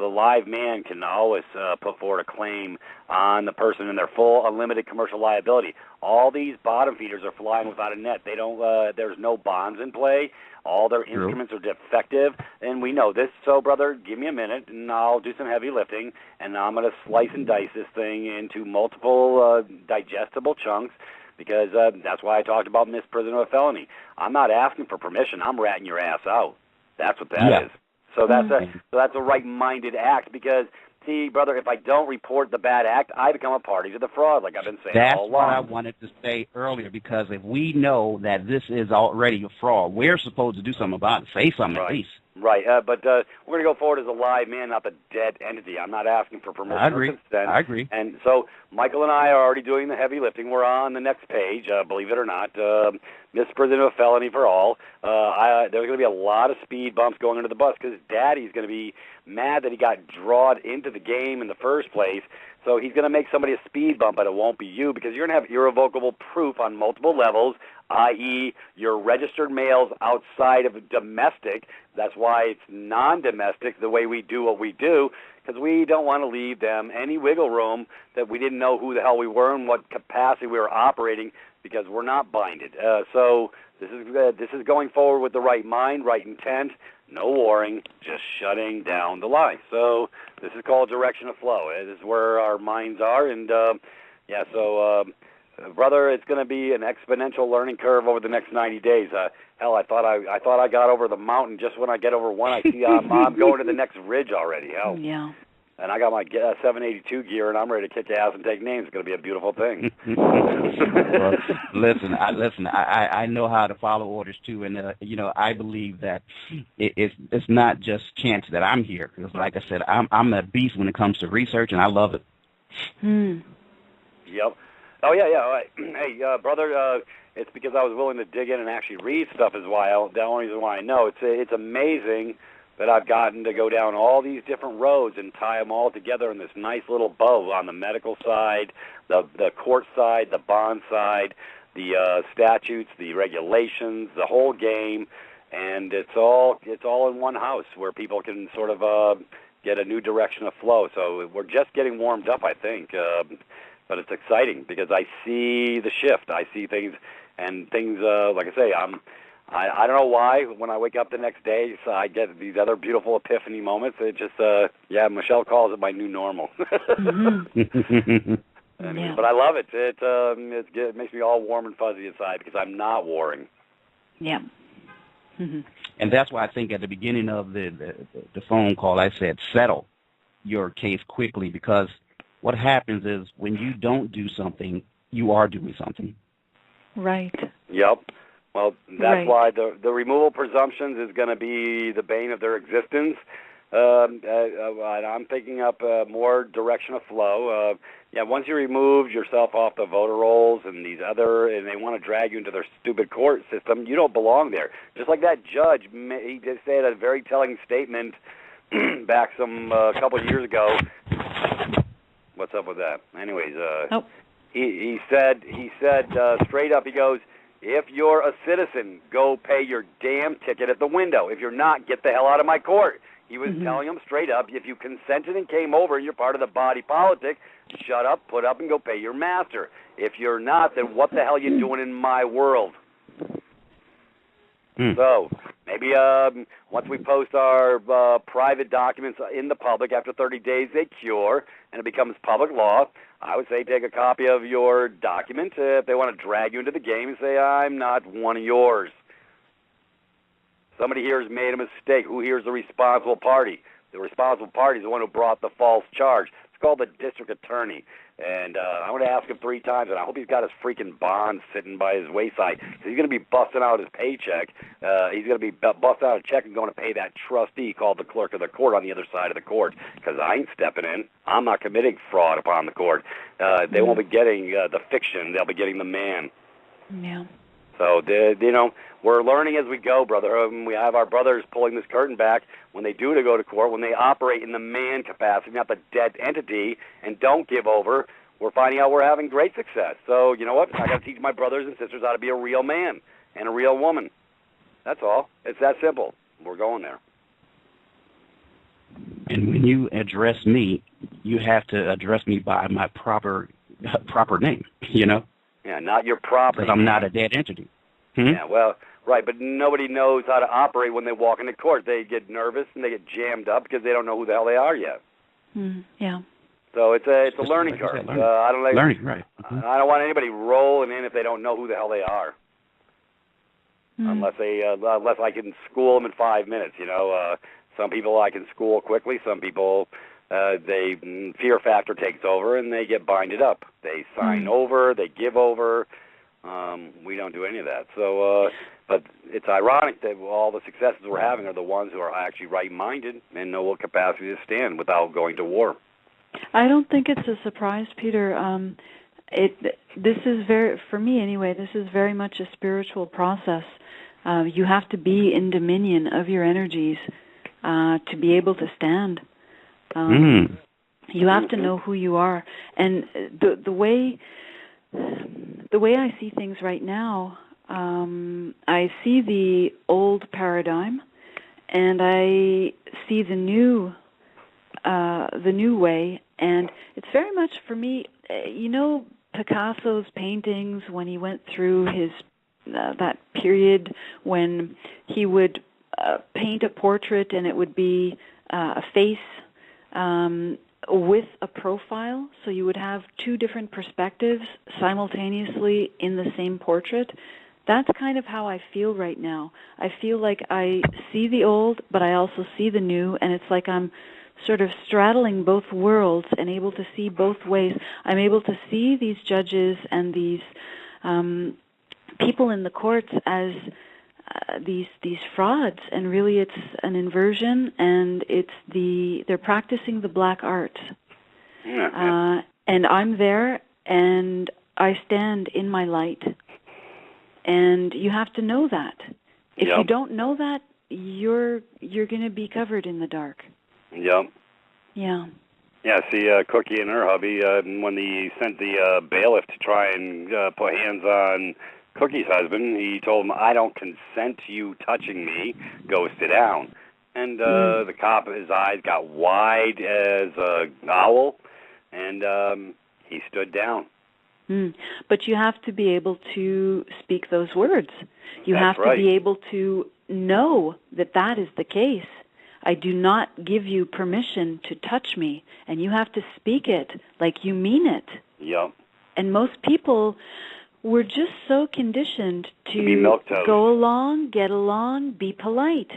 live man can always put forward a claim on the person in their full unlimited commercial liability. All these bottom feeders are flying without a net. They don't. There's no bonds in play. All their instruments are defective, and we know this. So, brother, give me a minute, and I'll do some heavy lifting, and I'm going to slice and dice this thing into multiple digestible chunks, because that's why I talked about misprision of a felony. I'm not asking for permission. I'm ratting your ass out. That's what that is. So that's a right-minded act, because, see, brother, if I don't report the bad act, I become a party to the fraud, like I've been saying all along. That's what I wanted to say earlier, because if we know that this is already a fraud, we're supposed to do something about it. Say something at least. Right, but we're going to go forward as a live man, not the dead entity. I'm not asking for permission or consent. I agree. And so Michael and I are already doing the heavy lifting. We're on the next page, believe it or not, misprision of a felony for all. There's going to be a lot of speed bumps going under the bus, because Daddy's going to be mad that he got drawn into the game in the first place. So he's going to make somebody a speed bump, but it won't be you, because you're going to have irrevocable proof on multiple levels, i.e. your registered mails outside of domestic. That's why it's non-domestic, the way we do what we do, because we don't want to leave them any wiggle room that we didn't know who the hell we were and what capacity we were operating, because we're not binded. So this is going forward with the right mind, right intent, no warring, just shutting down the lie. So this is called direction of flow. This is where our minds are, and brother, it's going to be an exponential learning curve over the next 90 days. Hell, I thought I got over the mountain. Just when I get over one, I see I'm going to the next ridge already. Hell. Yeah. And I got my 782 gear, and I'm ready to kick ass and take names. It's going to be a beautiful thing. Well, listen. I know how to follow orders too, and I believe that it's not just chance that I'm here. Because, like I said, I'm a beast when it comes to research, and I love it. Yep. Oh yeah. All right. Hey, brother. It's because I was willing to dig in and actually read stuff. Is why the only reason why I know. It's amazing that I've gotten to go down all these different roads and tie them all together in this nice little bow on the medical side, the court side, the bond side, the statutes, the regulations, the whole game, and it's all in one house where people can sort of get a new direction of flow. So we're just getting warmed up, I think, but it's exciting because I see the shift. I see things, and things like I say, I'm I don't know why. When I wake up the next day, so I get these other beautiful epiphany moments. It just, Michelle calls it my new normal. Yeah. But I love it. It makes me all warm and fuzzy inside because I'm not warring. Yeah. And that's why I think at the beginning of the phone call, I said settle your case quickly, because what happens is when you don't do something, you are doing something. Right. Yep. Well, that's why the removal presumptions is going to be the bane of their existence. I'm picking up more direction of flow. Once you remove yourself off the voter rolls and and they want to drag you into their stupid court system, you don't belong there. Just like that judge, he just said a very telling statement back a couple of years ago. What's up with that? Anyways, he said straight up, he goes, if you're a citizen, go pay your damn ticket at the window. If you're not, get the hell out of my court. He was telling them straight up, if you consented and came over and you're part of the body politic, shut up, put up, and go pay your master. If you're not, then what the hell are you doing in my world? So maybe once we post our private documents in the public, after 30 days they cure and it becomes public law, I would say take a copy of your document if they want to drag you into the game and say, I'm not one of yours. Somebody here has made a mistake. Who here is the responsible party? The responsible party is the one who brought the false charge. It's called the district attorney. And I'm going to ask him 3 times, and I hope he's got his freaking bond sitting by his wayside. He's going to be busting out his paycheck. He's going to be busting out a check and going to pay that trustee called the clerk of the court on the other side of the court, because I ain't stepping in. I'm not committing fraud upon the court. They won't be getting the fiction. They'll be getting the man. Yeah. So, we're learning as we go, brother. We have our brothers pulling this curtain back when they do to go to court, when they operate in the man capacity, not the dead entity, and don't give over. We're finding out we're having great success. So, you know what? I got to teach my brothers and sisters how to be a real man and a real woman. That's all. It's that simple. We're going there. And when you address me, you have to address me by my proper name, Yeah, not your property. Because I'm not a dead entity. Yeah, well, right, but nobody knows how to operate when they walk into court. They get nervous and they get jammed up because they don't know who the hell they are yet. Yeah. So it's a learning curve. Learning, right. I don't want anybody rolling in if they don't know who the hell they are. Unless I can school them in 5 minutes. Some people I can school quickly. Some people, fear factor takes over and they get binded up. They sign over. They give over. We don't do any of that. So, but it's ironic that all the successes we're having are the ones who are actually right-minded and know what capacity to stand without going to war. I don't think it's a surprise, Peter. This is for me anyway, this is very much a spiritual process. You have to be in dominion of your energies to be able to stand. You have to know who you are. And the way I see things right now, I see the old paradigm, and I see the new way, and it's very much for me. Picasso's paintings when he went through his that period when he would paint a portrait and it would be a face with a profile, so you would have 2 different perspectives simultaneously in the same portrait. That's kind of how I feel right now. I feel like I see the old, but I also see the new, and it's like I'm sort of straddling both worlds and able to see both ways. I'm able to see these judges and these people in the courts as these frauds, and really it's an inversion, and they're practicing the black arts. And I'm there, and I stand in my light. And you have to know that. If you don't know that, you're going to be covered in the dark. Yep. Yeah. Yeah, see, Cookie and her hubby, when he sent the bailiff to try and put hands on Cookie's husband, he told him, I don't consent to you touching me. Go sit down. And the cop, his eyes got wide as an owl, and he stood down. But you have to be able to speak those words. You have to be able to know that that is the case. I do not give you permission to touch me, and you have to speak it like you mean it. Yep. And most people were just so conditioned to be milquetoast. Go along, get along, be polite.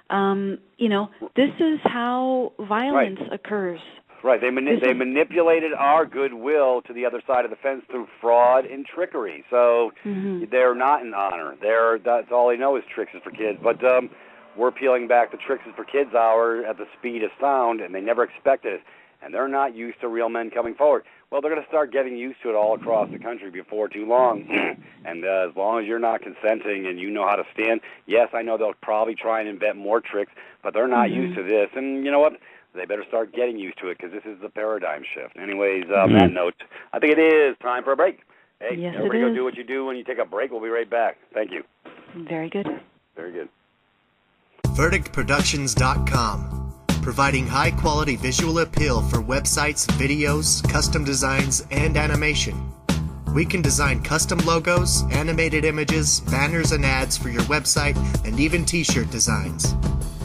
This is how violence occurs. Right. They manipulated our goodwill to the other side of the fence through fraud and trickery. So they're not in honor. That's all they know is Tricks is for Kids. But we're peeling back the Tricks is for Kids hour at the speed of sound, and they never expected it. And they're not used to real men coming forward. Well, they're going to start getting used to it all across the country before too long. And as long as you're not consenting and you know how to stand, yes, I know they'll probably try and invent more tricks, but they're not used to this. And you know what? They better start getting used to it because this is the paradigm shift. Anyways, on that note, I think it is time for a break. Hey, yes, everybody go do what you do when you take a break. We'll be right back. Thank you. Very good. Very good. VerdictProductions.com, providing high-quality visual appeal for websites, videos, custom designs, and animation. We can design custom logos, animated images, banners and ads for your website, and even t-shirt designs.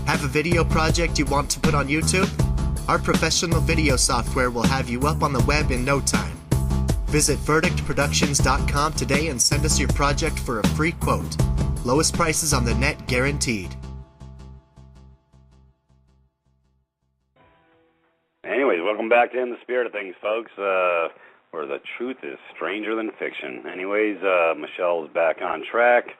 Have a video project you want to put on YouTube? Our professional video software will have you up on the web in no time. Visit VerdictProductions.com today and send us your project for a free quote. Lowest prices on the net guaranteed. Anyways, welcome back to In the Spirit of Things, folks, where the truth is stranger than fiction. Anyways, Michelle's back on track.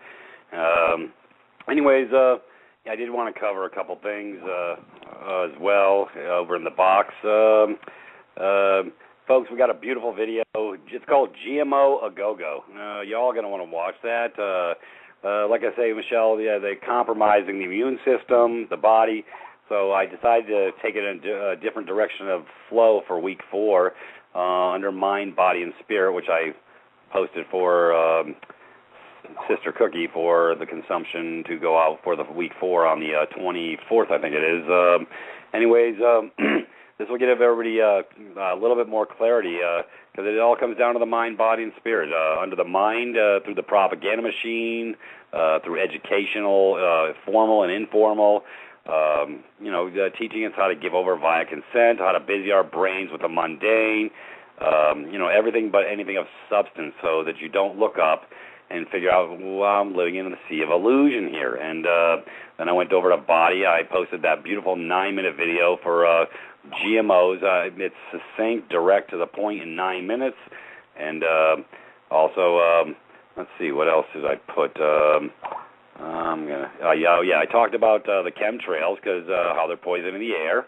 I did want to cover a couple things as well over in the box. Folks, we got a beautiful video. It's called GMO A Go-Go. Y'all are going to want to watch that. Like I say, Michelle, they're compromising the immune system, the body. So I decided to take it in a different direction of flow for week 4 under Mind, Body, and Spirit, which I posted for Sister Cookie for the consumption to go out for the week 4 on the 24th, I think it is. This will give everybody a little bit more clarity because it all comes down to the mind, body, and spirit. Under the mind, through the propaganda machine, through educational, formal and informal, teaching us how to give over via consent, how to busy our brains with the mundane, everything but anything of substance so that you don't look up and figure out, well, I'm living in the sea of illusion here. And then I went over to Body. I posted that beautiful 9-minute video for GMOs. It's succinct, direct to the point in 9 minutes. And also, let's see, what else did I put? I talked about the chemtrails, because how they're poisoning the air,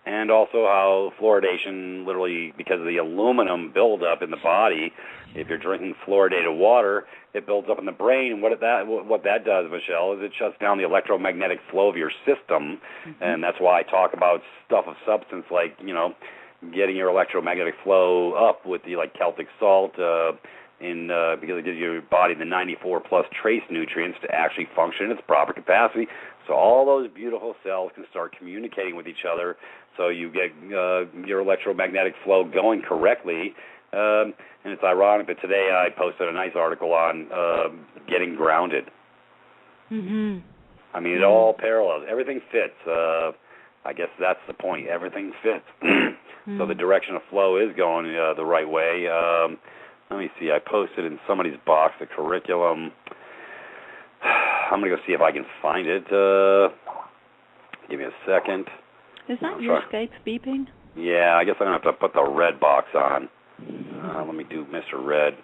and also how fluoridation, literally because of the aluminum buildup in the body, if you're drinking fluoridated water, it builds up in the brain, and what that does, Michelle, is it shuts down the electromagnetic flow of your system, and that's why I talk about stuff of substance like, getting your electromagnetic flow up with the Celtic salt, because it gives your body the 94-plus trace nutrients to actually function in its proper capacity. So all those beautiful cells can start communicating with each other, so you get your electromagnetic flow going correctly. And it's ironic that today I posted a nice article on getting grounded. I mean, it all parallels. Everything fits. I guess that's the point. Everything fits. So the direction of flow is going the right way. Let me see. I posted in somebody's box the curriculum. I'm going to go see if I can find it. Give me a second. Is that your Skype beeping? Yeah, I guess I'm going to have to put the red box on. Let me do Mr. Red.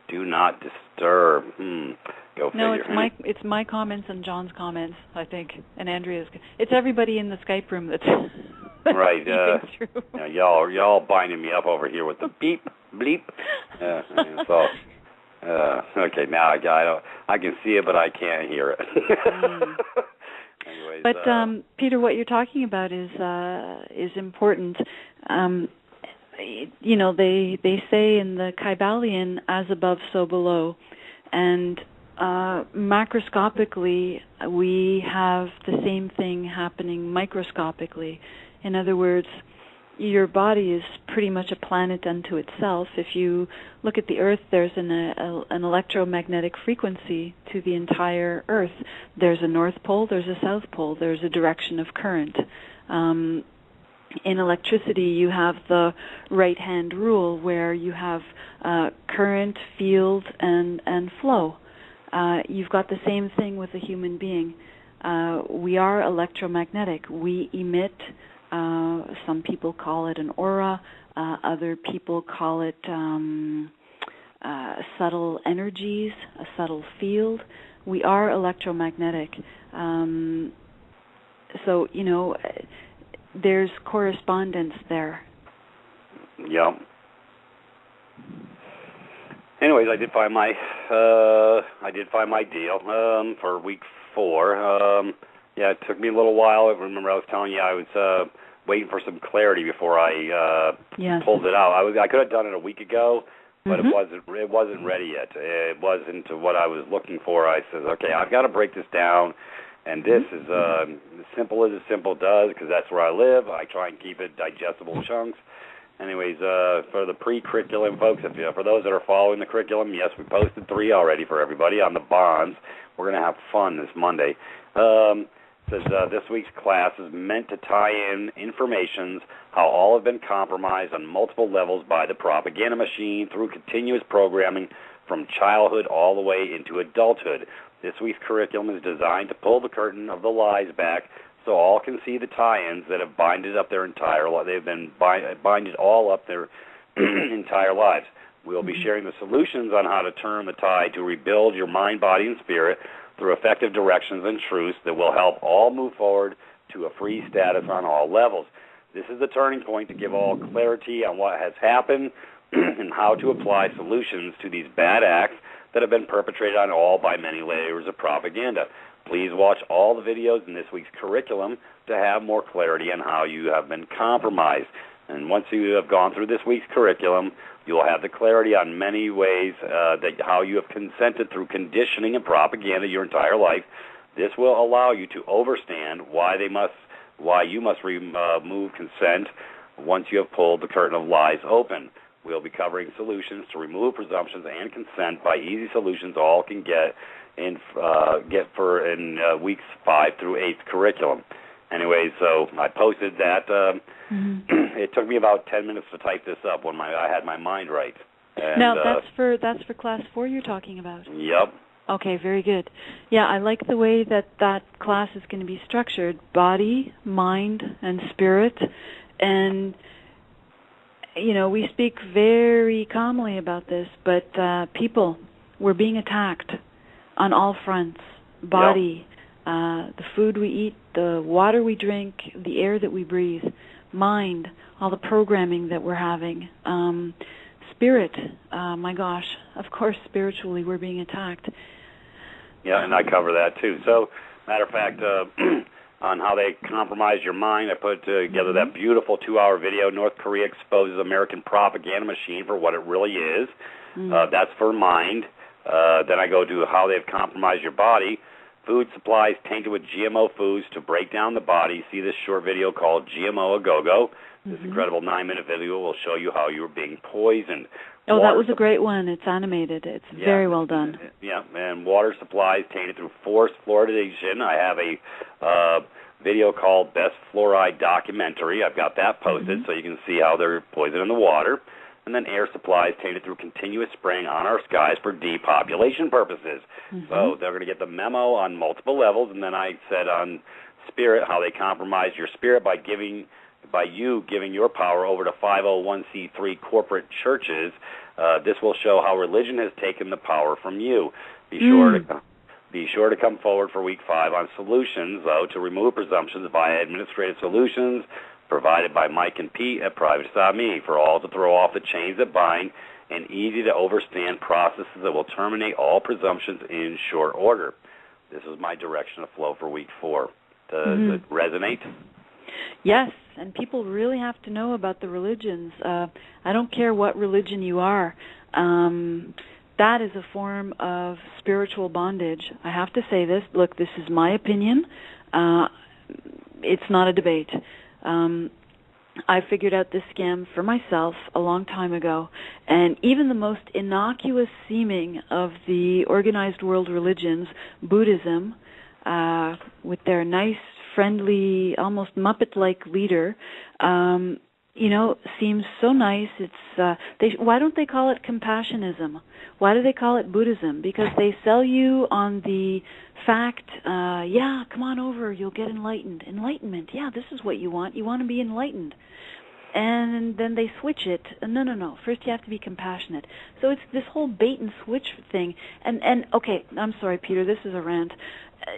Do not disturb. Go figure. No, it's my comments and John's comments, I think, and Andrea's. It's everybody in the Skype room that's right. Through. Y'all binding me up over here with the beep, bleep. Okay, now I can see it, but I can't hear it. Anyways, but Peter, what you're talking about is important. They say in the Kybalion, as above, so below, and macroscopically, we have the same thing happening microscopically. In other words, your body is pretty much a planet unto itself. If you look at the Earth, there's an electromagnetic frequency to the entire Earth. There's a North Pole, there's a South Pole, there's a direction of current. In electricity, you have the right-hand rule where you have current, field, and flow. You've got the same thing with a human being. We are electromagnetic. We emit, some people call it an aura, other people call it subtle energies, a subtle field. We are electromagnetic. So, there's correspondence there. Yeah. Anyways, I did find my deal for week 4. Yeah, it took me a little while. I remember I was telling you I was waiting for some clarity before I pulled it out. I could have done it a week ago, but it wasn't ready yet. It wasn't what I was looking for. I said, okay, I've got to break this down. And this is as simple as simple does, because that's where I live. I try and keep it digestible chunks. Anyways, for the pre-curriculum folks, for those that are following the curriculum, yes, we posted 3 already for everybody on the bonds. We're going to have fun this Monday. Says this week's class is meant to tie in informations how all have been compromised on multiple levels by the propaganda machine through continuous programming from childhood all the way into adulthood. This week's curriculum is designed to pull the curtain of the lies back so all can see the tie-ins that have binded up their entire life. They've been binded all up their entire lives. We'll be sharing the solutions on how to turn the tide to rebuild your mind, body, and spirit through effective directions and truths that will help all move forward to a free status on all levels. This is the turning point to give all clarity on what has happened and how to apply solutions to these bad acts that have been perpetrated on all by many layers of propaganda. Please watch all the videos in this week's curriculum to have more clarity on how you have been compromised. And once you have gone through this week's curriculum, you'll have the clarity on many ways that how you have consented through conditioning and propaganda your entire life. This will allow you to understand why you must remove consent once you have pulled the curtain of lies open. We'll be covering solutions to remove presumptions and consent by easy solutions all can get in weeks 5 through 8 curriculum. Anyway, so I posted that. It took me about 10 minutes to type this up when I had my mind right. And, now that's for class 4 you're talking about. Yep. Okay, very good. Yeah, I like the way that class is going to be structured: body, mind, and spirit. And we speak very calmly about this, but people, we're being attacked on all fronts. Body, the food we eat, the water we drink, the air that we breathe. Mind, all the programming that we're having. Spirit, my gosh, of course, spiritually we're being attacked. Yeah, and I cover that too. So, matter of fact, on how they compromise your mind, I put together that beautiful 2-hour video, North Korea Exposes American Propaganda Machine for What It Really Is. That's for mind. Then I go to how they've compromised your body. Food supplies tainted with GMO foods to break down the body. See this short video called GMO A Go-Go. This incredible 9-minute video will show you how you're being poisoned. Oh, that was a great one. It's animated. It's very well done. Yeah, and water supplies tainted through forced fluoridation. I have a video called Best Fluoride Documentary. I've got that posted so you can see how they're poisoning the water. And then air supplies tainted through continuous spraying on our skies for depopulation purposes. So they're going to get the memo on multiple levels. And then I said on spirit how they compromise your spirit by you giving your power over to 501c3 corporate churches. This will show how religion has taken the power from you. Be sure to come forward for week 5 on solutions, though, to remove presumptions via administrative solutions provided by Mike and Pete at Privatis.Me for all to throw off the chains that bind and easy to understand processes that will terminate all presumptions in short order. This is my direction of flow for week 4. Does it resonate? Yes, and people really have to know about the religions. I don't care what religion you are. That is a form of spiritual bondage. I have to say this. Look, this is my opinion. It's not a debate. I figured out this scam for myself a long time ago, and even the most innocuous seeming of the organized world religions, Buddhism, with their nice, friendly, almost Muppet-like leader, seems so nice. It's why don't they call it compassionism? Why do they call it Buddhism? Because they sell you on the fact, come on over, you'll get enlightened. Enlightenment, yeah, this is what you want. You want to be enlightened. And then they switch it. No. First you have to be compassionate. So it's this whole bait and switch thing. And okay, I'm sorry, Peter, this is a rant.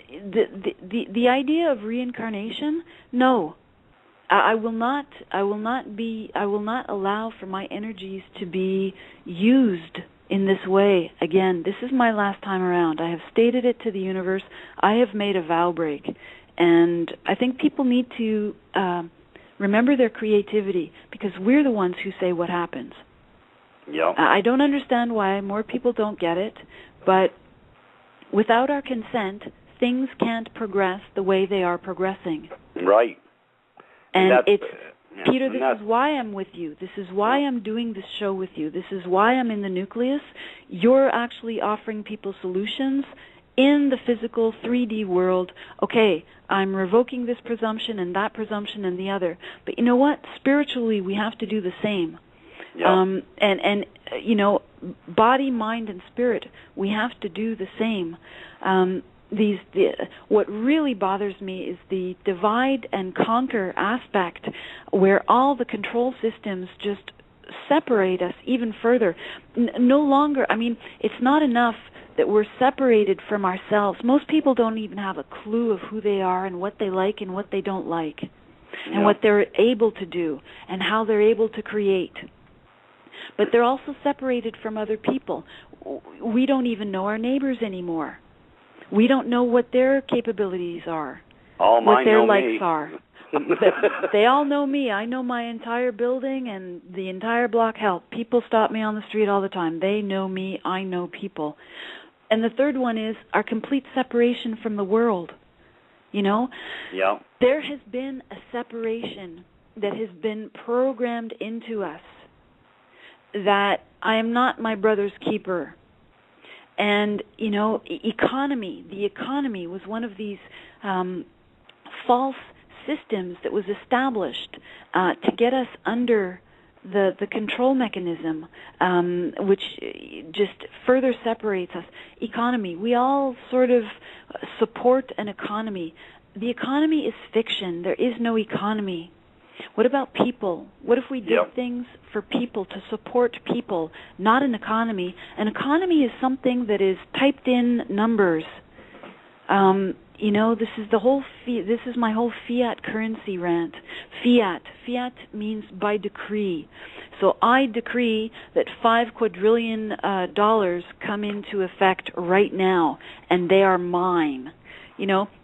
The idea of reincarnation, no. I will not allow for my energies to be used in this way. Again, this is my last time around. I have stated it to the universe. I have made a vow break. And I think people need to remember their creativity, because we're the ones who say what happens. Yep. I don't understand why more people don't get it, but without our consent, things can't progress the way they are progressing. Right. And it's, Peter, this is why I'm with you. This is why I'm doing this show with you. This is why I'm in the nucleus. You're actually offering people solutions in the physical 3D world. Okay, I'm revoking this presumption and that presumption and the other. But you know what? Spiritually, we have to do the same. Yep. Body, mind, and spirit, we have to do the same. What really bothers me is the divide and conquer aspect, where all the control systems just separate us even further. No longer, it's not enough that we're separated from ourselves. Most people don't even have a clue of who they are and what they like and what they don't like, and what they're able to do and how they're able to create. But they're also separated from other people. We don't even know our neighbors anymore. We don't know what their capabilities are, what their likes are. They all know me. I know my entire building and the entire block. Hell, people stop me on the street all the time. They know me. I know people. And the third one is our complete separation from the world. Yeah. There has been a separation that has been programmed into us, that I am not my brother's keeper. And, the economy was one of these false systems that was established to get us under the control mechanism, which just further separates us. Economy, we all sort of support an economy. The economy is fiction. There is no economy. What about people? What if we did things for people, to support people, not an economy? An economy is something that is typed in numbers. This is the whole. This is my whole fiat currency rant. Fiat means by decree. So I decree that $5 quadrillion come into effect right now, and they are mine.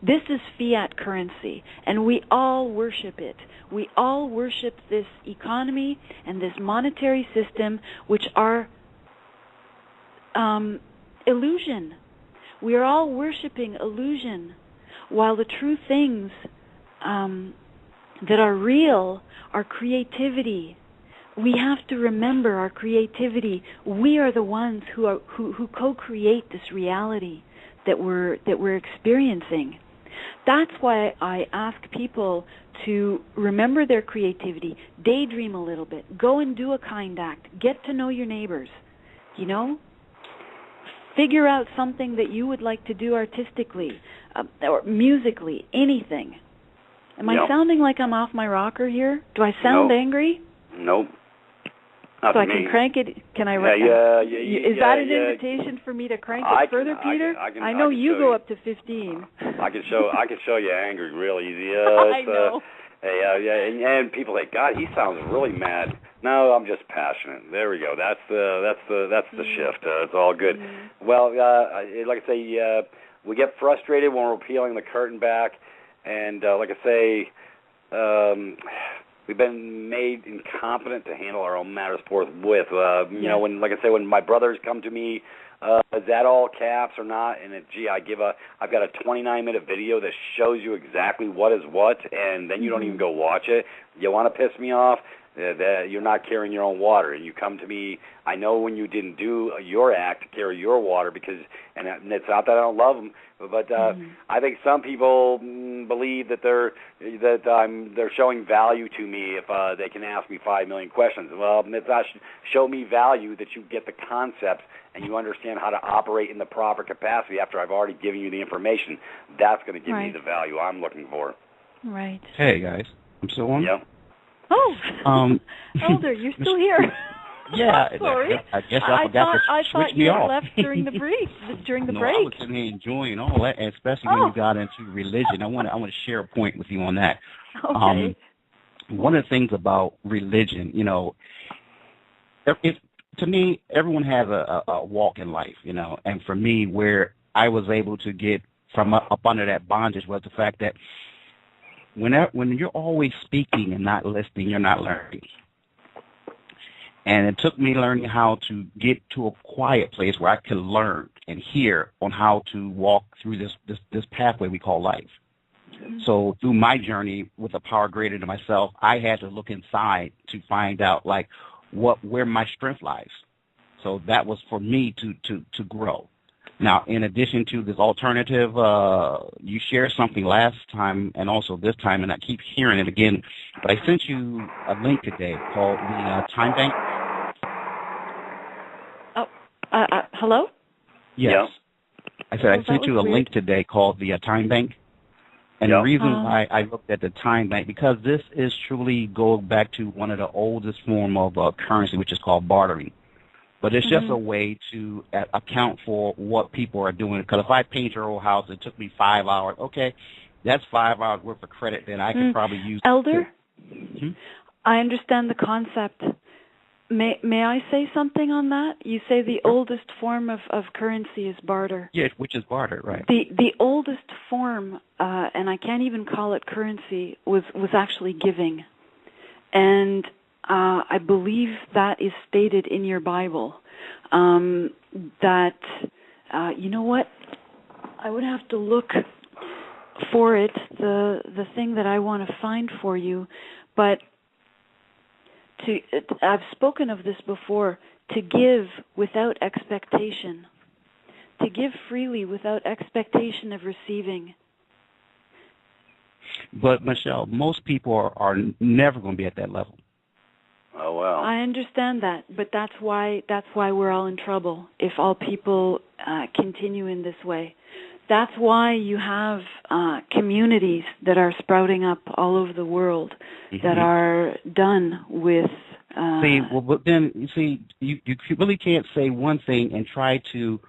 This is fiat currency, and we all worship it. We all worship this economy and this monetary system, which are illusion. We are all worshiping illusion, while the true things that are real are creativity. We have to remember our creativity. We are the ones who co-create this reality that we're experiencing. That's why I ask people to remember their creativity, daydream a little bit, go and do a kind act, get to know your neighbors, figure out something that you would like to do artistically or musically, anything. Am I sounding like I'm off my rocker here? Do I sound angry? Nope. So I can crank it. Can I? Is that an invitation for me to crank it further, Peter? I know you go up to 15. I can show you angry real easy. I know. And people say, God, he sounds really mad. No, I'm just passionate. There we go. That's the shift. It's all good. Well, like I say, we get frustrated when we're peeling the curtain back, and like I say, we've been made incompetent to handle our own matters forthwith. You know, when, like I say, when my brothers come to me, is that all caps or not? And I've got a 29-minute video that shows you exactly what is what, and then you don't even go watch it. You want to piss me off? That you're not carrying your own water, and you come to me. I know when you didn't do your act to carry your water, and it's not that I don't love them, but I think some people believe that they're showing value to me if they can ask me 5 million questions. Well, it's not show me value that you get the concepts and you understand how to operate in the proper capacity after I've already given you the information. That's going to give me the value I'm looking for. Right. Hey guys, I'm still on. Yep. Oh, Elder, you're still here. Yeah, sorry. I guess I forgot to switch me off. I thought you left during the break. No, I was sitting here enjoying all that, especially when you got into religion. I want to share a point with you on that. Okay. One of the things about religion, you know, to me, everyone has a walk in life, you know, and for me, where I was able to get from up under that bondage was the fact that when you're always speaking and not listening, you're not learning. And it took me learning how to get to a quiet place where I could learn and hear on how to walk through this pathway we call life. So through my journey with a power greater than myself, I had to look inside to find out like where my strength lies. So that was for me to grow. Now, in addition to this alternative, you shared something last time and also this time, and I keep hearing it again, but I sent you a link today called the Time Bank. Hello? Yes. Yeah. I said I sent you a link today called the Time Bank. And the reason why I looked at the Time Bank, because this is truly goes back to one of the oldest form of currency, which is called bartering. But it's just a way to account for what people are doing. Because if I paint your old house, it took me 5 hours. Okay, that's 5 hours worth of credit that I could probably use. Elder, I understand the concept. May I say something on that? You say the oldest form of currency is barter. Yeah, which is barter, right? The oldest form, and I can't even call it currency, was actually giving. And I believe that is stated in your Bible. That, you know what? I would have to look for it, the thing that I want to find for you. But I've spoken of this before, to give without expectation, to give freely without expectation of receiving. But, Michelle, most people are never going to be at that level. Oh, well. I understand that, but that's why we're all in trouble if all people continue in this way. That's why you have communities that are sprouting up all over the world that are done with. But then you really can't say one thing and try to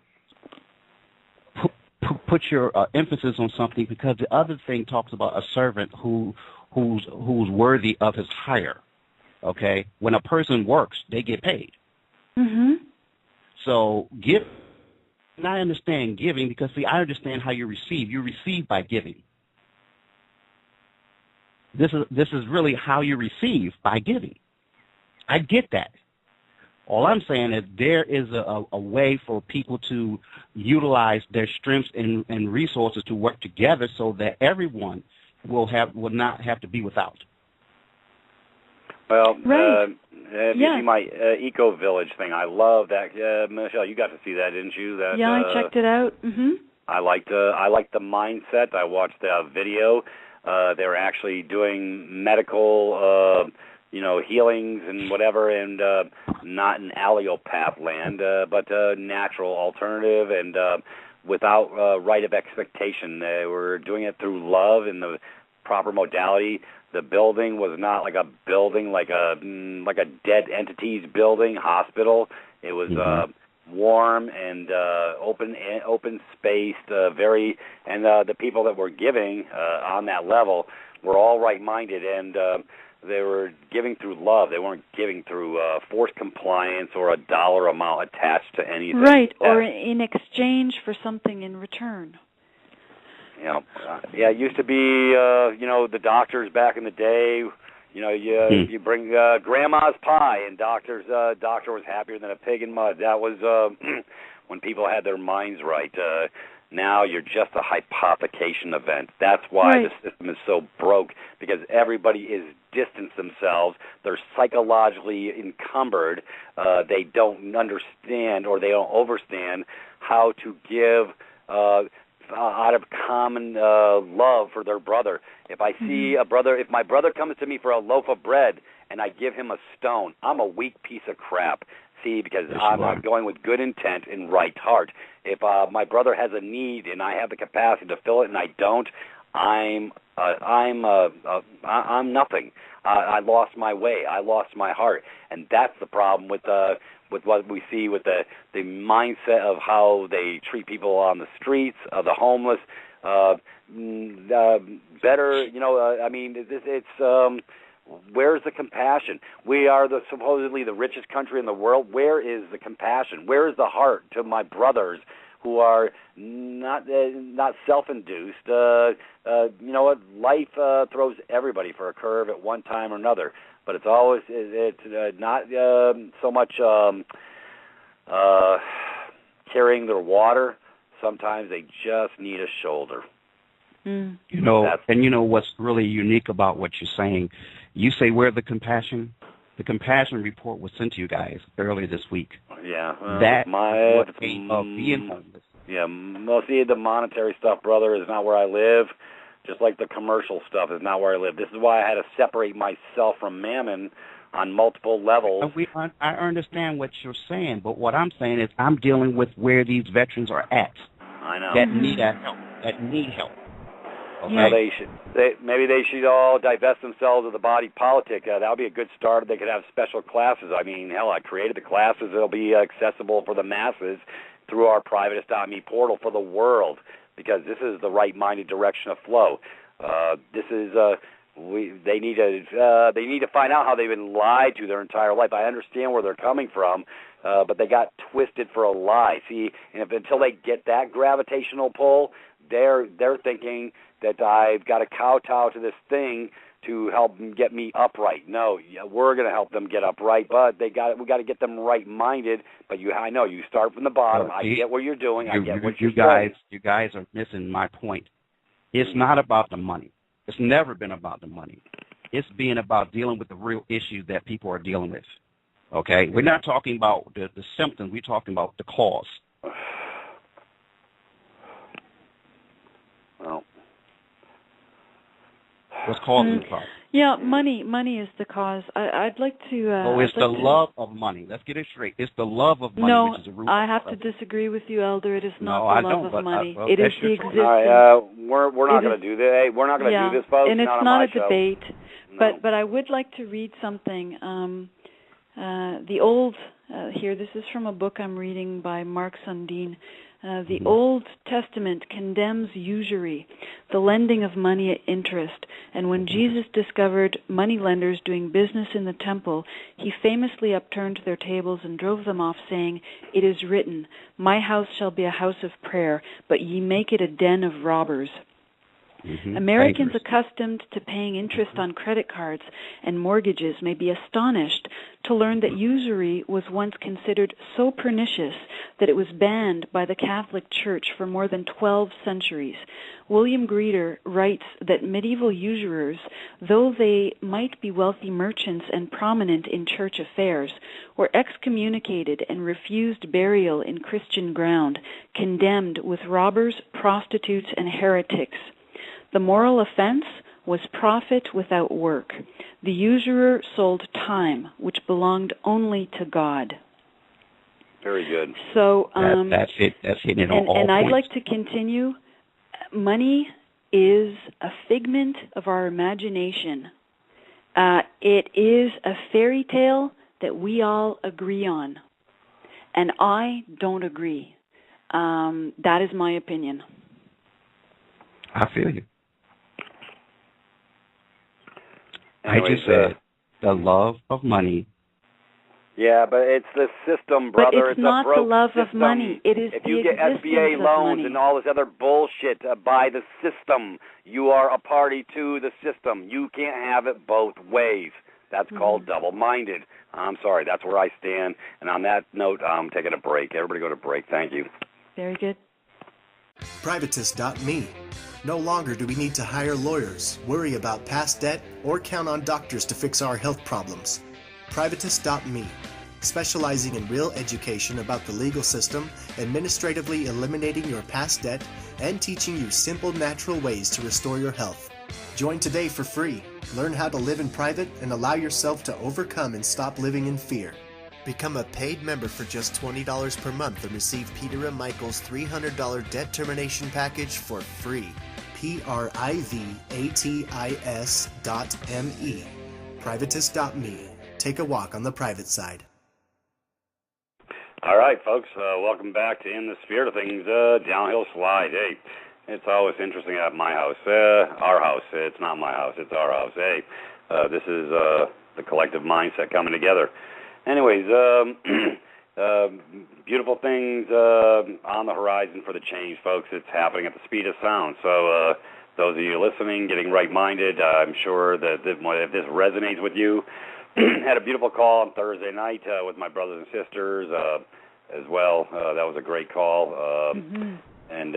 put your emphasis on something, because the other thing talks about a servant who's worthy of his hire. Okay, when a person works, they get paid. So and I understand giving, because I understand how you receive. You receive by giving. This is really how you receive, by giving. I get that. All I'm saying is there is a way for people to utilize their strengths and resources to work together so that everyone will not have to be without. Well, if you see my Eco Village thing, I love that. Michelle, you got to see that, didn't you? I checked it out. I liked the mindset. I watched the video. They were actually doing medical, healings and whatever, and not in allopath land, but natural alternative and without right of expectation. They were doing it through love and the proper modality. The building was not like a building, like a dead entity's building, hospital. It was warm and open spaced, and the people that were giving on that level were all right-minded, and they were giving through love. They weren't giving through forced compliance or a dollar amount attached to anything. Right, or in exchange for something in return. It used to be, the doctors back in the day, You bring grandma's pie, and doctor was happier than a pig in mud. That was when people had their minds right. Now you're just a hypothecation event. That's why the system is so broke, because everybody is distanced themselves. They're psychologically encumbered. They don't understand, or they don't overstand how to give out of common love for their brother. If I see a brother, if my brother comes to me for a loaf of bread and I give him a stone, I'm a weak piece of crap. See, because I'm not going with good intent and right heart. If my brother has a need and I have the capacity to fill it and I don't, I'm nothing. I lost my way. I lost my heart, and that's the problem with what we see with the mindset of how they treat people on the streets, the homeless. Better, I mean, it's. Where's the compassion? We are supposedly the richest country in the world. Where is the compassion? Where is the heart to my brothers who are not self-induced? You know what? Life throws everybody for a curve at one time or another, but it's not so much carrying their water. Sometimes they just need a shoulder. And you know what's really unique about what you're saying? You say, where's the compassion? The compassion report was sent to you guys earlier this week. Yeah. What came of being homeless. Yeah, mostly the monetary stuff, brother, is not where I live. Just like the commercial stuff is not where I live. This is why I had to separate myself from mammon on multiple levels. I understand what you're saying, but what I'm saying is I'm dealing with where these veterans are at. I know. That need help. Okay. Well, maybe they should all divest themselves of the body politic. That would be a good start. They could have special classes. I mean, hell, I created the classes. They'll be accessible for the masses through our Privatis.Me portal for the world, because this is the right-minded direction of flow. This is they need to find out how they've been lied to their entire life. I understand where they're coming from, but they got twisted for a lie. See, and until they get that gravitational pull, they're thinking that I've got to kowtow to this thing to help them get me upright. No, we're going to help them get upright, but we got to get them right-minded. But I know you start from the bottom. I get what you're doing. I get what you're saying. You guys are missing my point. It's not about the money. It's never been about the money. It's being about dealing with the real issues that people are dealing with. Okay? We're not talking about the symptoms. We're talking about the cause. Well, what's causing the problem? Yeah, money is the cause. I'd like to... it's the love of money. Let's get it straight. It's the love of money which is the root. I have to disagree with you, Elder. It is not the love of money. It is the existence. All right, we're not going to do this. Hey, we're not going to do this, folks. And it's not a debate. No. But I would like to read something. The old... here, this is from a book I'm reading by Mark Sundin. The Old Testament condemns usury, the lending of money at interest, and when Jesus discovered moneylenders doing business in the temple, he famously upturned their tables and drove them off, saying, "It is written, my house shall be a house of prayer, but ye make it a den of robbers." Americans accustomed to paying interest on credit cards and mortgages may be astonished to learn that usury was once considered so pernicious that it was banned by the Catholic Church for more than 12 centuries. William Greeter writes that medieval usurers, though they might be wealthy merchants and prominent in church affairs, were excommunicated and refused burial in Christian ground, condemned with robbers, prostitutes, and heretics. The moral offense was profit without work. The usurer sold time, which belonged only to God. Very good. So that's it. That's hitting it on all and points. I'd like to continue. Money is a figment of our imagination. It is a fairy tale that we all agree on, and I don't agree. That is my opinion. I feel you. Anyways, I just said the love of money Yeah, but it's the system, brother. But it's not a broke the love system. of money. It is if the you get SBA loans and all this other bullshit by the system, you are a party to the system. You can't have it both ways. That's called double-minded. I'm sorry. That's where I stand. And on that note, I'm taking a break. Everybody go to break. Thank you. Very good. Privatis.Me. No longer do we need to hire lawyers, worry about past debt, or count on doctors to fix our health problems. Privatis.me, specializing in real education about the legal system, administratively eliminating your past debt, and teaching you simple, natural ways to restore your health. Join today for free. Learn how to live in private and allow yourself to overcome and stop living in fear. Become a paid member for just $20 per month and receive Peter and Michael's $300 debt termination package for free. Privatis.me. Privatis.me. Take a walk on the private side. All right, folks, welcome back to In the Spirit of Things, Downhill Slide. Hey, it's always interesting at my house, our house. It's not my house, it's our house. Hey, this is the collective mindset coming together. Anyways, beautiful things on the horizon for the change, folks. It's happening at the speed of sound. So those of you listening, getting right-minded, I'm sure that if this resonates with you, had a beautiful call on Thursday night with my brothers and sisters as well. That was a great call. And,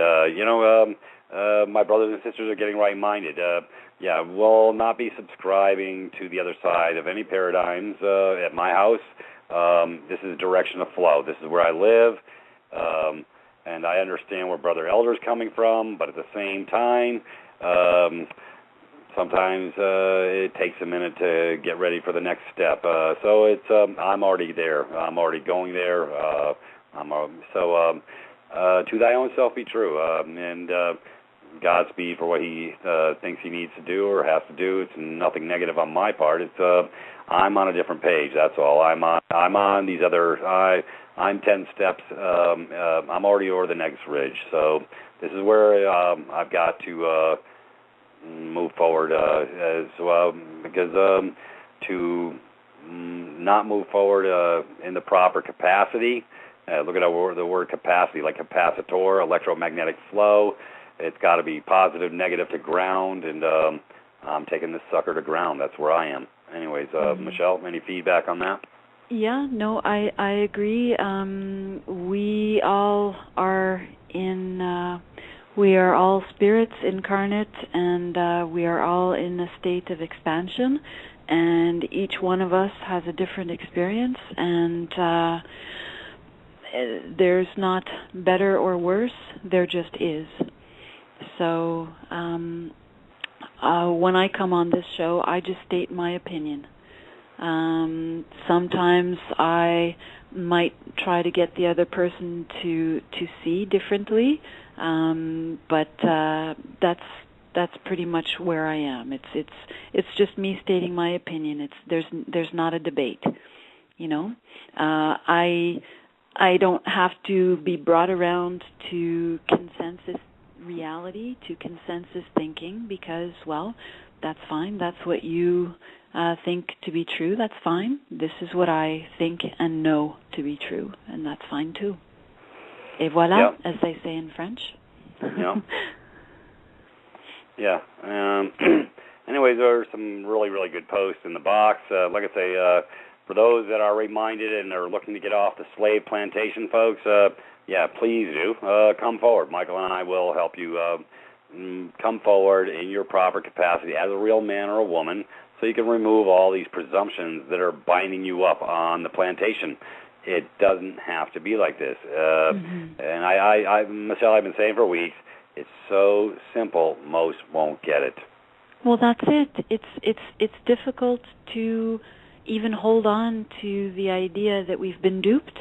my brothers and sisters are getting right-minded. We'll not be subscribing to the other side of any paradigms at my house. This is direction of flow. This is where I live. And I understand where Brother Elder's coming from, but at the same time, sometimes it takes a minute to get ready for the next step. So it's I'm already there. I'm already going there. To thy own self be true. And Godspeed for what he thinks he needs to do or has to do. It's nothing negative on my part. It's I'm on a different page. That's all. I'm on these other. I'm 10 steps. I'm already over the next ridge. So this is where I've got to move forward as well, because to not move forward in the proper capacity. Look at the word capacity, like capacitor, electromagnetic flow. It's got to be positive, negative to ground, and I'm taking this sucker to ground. That's where I am. Anyways, Michelle, any feedback on that? Yeah, no, I agree. We all are we are all spirits incarnate, and we are all in a state of expansion, and each one of us has a different experience, and there's not better or worse, there just is. So when I come on this show, I just state my opinion. Sometimes I might try to get the other person to see differently, but that's pretty much where I am. It's just me stating my opinion. There's not a debate, you know. I don't have to be brought around to consensus reality, to consensus thinking, because, well, that's fine. That's what you think to be true. That's fine. This is what I think and know to be true, and that's fine too. Et voilà, as they say in French. Yeah. Yeah. Anyways, there are some really, really good posts in the box. Like I say, for those that are reminded and are looking to get off the slave plantation, folks, please do come forward. Michael and I will help you come forward in your proper capacity as a real man or a woman, so you can remove all these presumptions that are binding you up on the plantation. It doesn't have to be like this. And Michelle, I've been saying for weeks, it's so simple, most won't get it. Well, that's it. It's difficult to even hold on to the idea that we've been duped.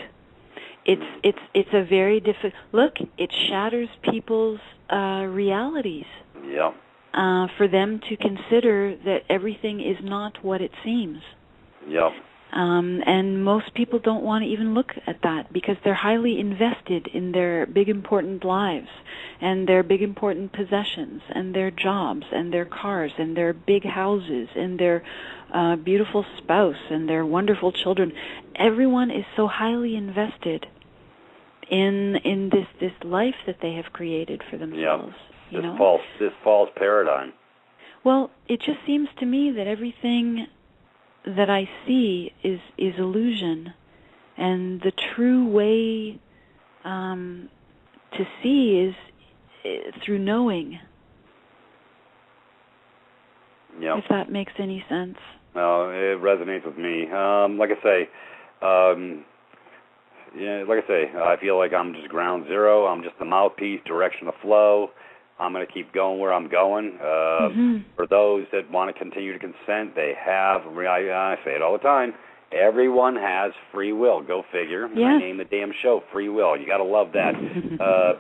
It's a very difficult look. It shatters people's realities. Yeah. For them to consider that everything is not what it seems. Yeah. And most people don't want to even look at that because they're highly invested in their big important lives and their big important possessions and their jobs and their cars and their big houses and their beautiful spouse and their wonderful children. Everyone is so highly invested in this life that they have created for themselves. Yeah. This false paradigm. Well, it just seems to me that everything that I see is illusion, and the true way to see is through knowing. Yeah. If that makes any sense. No, it resonates with me. Like I say, I feel like I'm just ground zero. I'm just the mouthpiece, direction of flow. I'm going to keep going where I'm going. For those that want to continue to consent, they have, I say it all the time, everyone has free will. Go figure. Yeah. I name the damn show Free Will. You got to love that.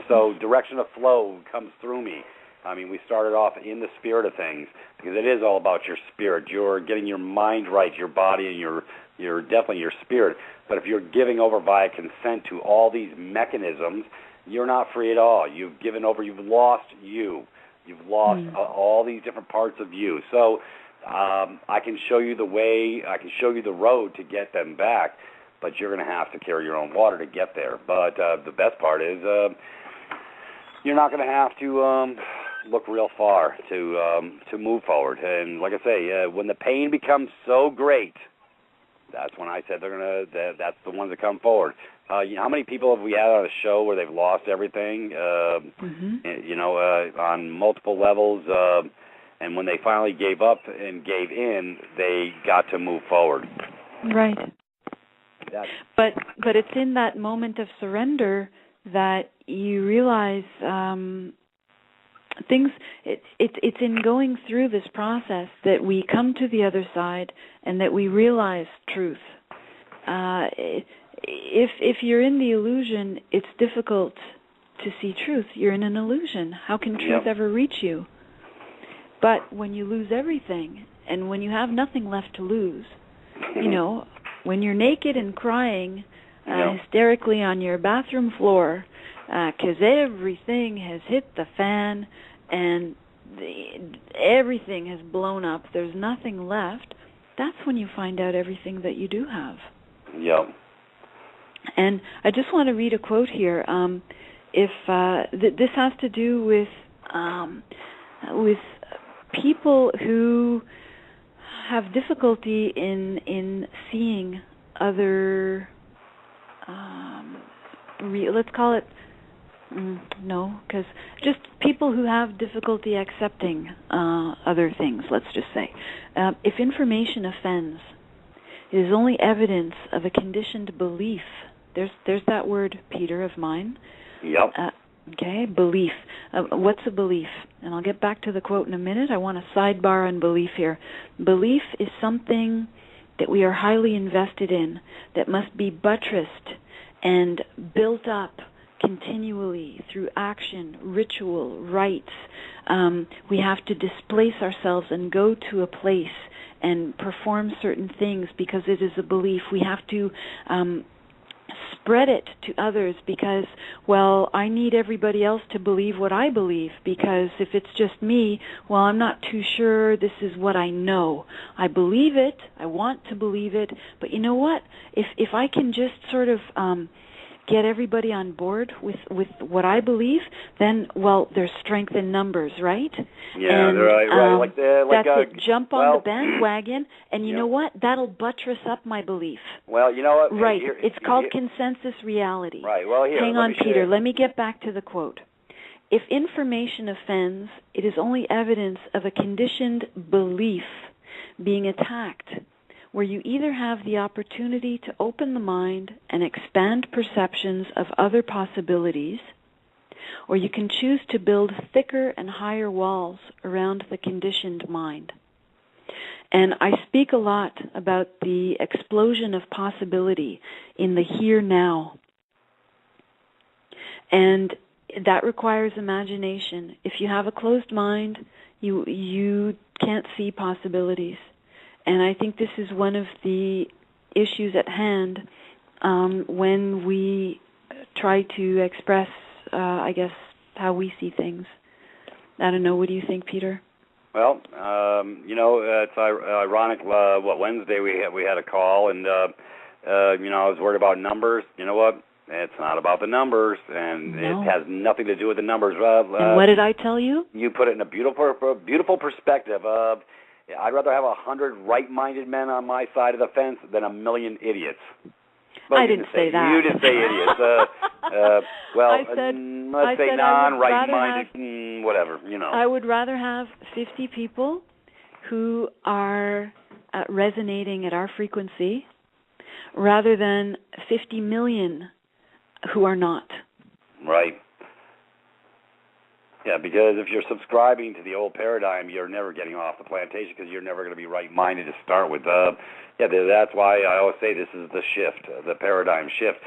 So direction of flow comes through me. I mean, we started off in the spirit of things because it is all about your spirit. You're getting your mind right, your body, and your definitely your spirit. But if you're giving over via consent to all these mechanisms, you're not free at all. You've given over. You've lost you. You've lost all these different parts of you. So I can show you the way. I can show you the road to get them back, but you're going to have to carry your own water to get there. But the best part is you're not going to have to look real far to move forward. And like I say, when the pain becomes so great, that's when I said that's the ones that come forward. How many people have we had on a show where they've lost everything, on multiple levels, and when they finally gave up and gave in, they got to move forward. Right. But it's in that moment of surrender that you realize things. It's in going through this process that we come to the other side and that we realize truth. If you're in the illusion, it's difficult to see truth. You're in an illusion. How can truth ever reach you? But when you lose everything, and when you have nothing left to lose, when you're naked and crying hysterically on your bathroom floor because everything has hit the fan and everything has blown up, there's nothing left, that's when you find out everything that you do have. Yep. And I just want to read a quote here. This has to do with people who have difficulty in seeing other. Let's call it because just people who have difficulty accepting other things. Let's just say, if information offends, it is only evidence of a conditioned belief. There's that word, Peter, of mine. Yep. Okay, belief. What's a belief? And I'll get back to the quote in a minute. I want to sidebar on belief here. Belief is something that we are highly invested in, that must be buttressed and built up continually through action, ritual, rites. We have to displace ourselves and go to a place and perform certain things because it is a belief. We have to spread it to others because, well, I need everybody else to believe what I believe, because if it's just me, well, I'm not too sure this is what I know. I believe it, I want to believe it, but you know what? If I can just sort of get everybody on board with what I believe, then, well, there's strength in numbers, right? Yeah, and, right. That's it. Jump on the bandwagon, and you know what? That'll buttress up my belief. Well, you know what? Right. It's called consensus reality. Right. Well, here. Hang on, Peter. Let me get back to the quote. If information offends, it is only evidence of a conditioned belief being attacked, where you either have the opportunity to open the mind and expand perceptions of other possibilities, or you can choose to build thicker and higher walls around the conditioned mind. And I speak a lot about the explosion of possibility in the here now. And that requires imagination. If you have a closed mind, you can't see possibilities. And I think this is one of the issues at hand when we try to express, I guess, how we see things. I don't know. What do you think, Peter? Well, it's ironic. Wednesday we had a call, and I was worried about numbers. You know what? It's not about the numbers, and no. It has nothing to do with the numbers. And what did I tell you? You put it in a beautiful perspective. I'd rather have 100 right-minded men on my side of the fence than a million idiots. Well, I didn't say that. You didn't say idiots. Let's say non-right-minded, whatever, I would rather have 50 people who are resonating at our frequency rather than 50 million who are not. Right. Yeah, because if you're subscribing to the old paradigm, you're never getting off the plantation because you're never going to be right-minded to start with. That's why I always say this is the shift, the paradigm shift.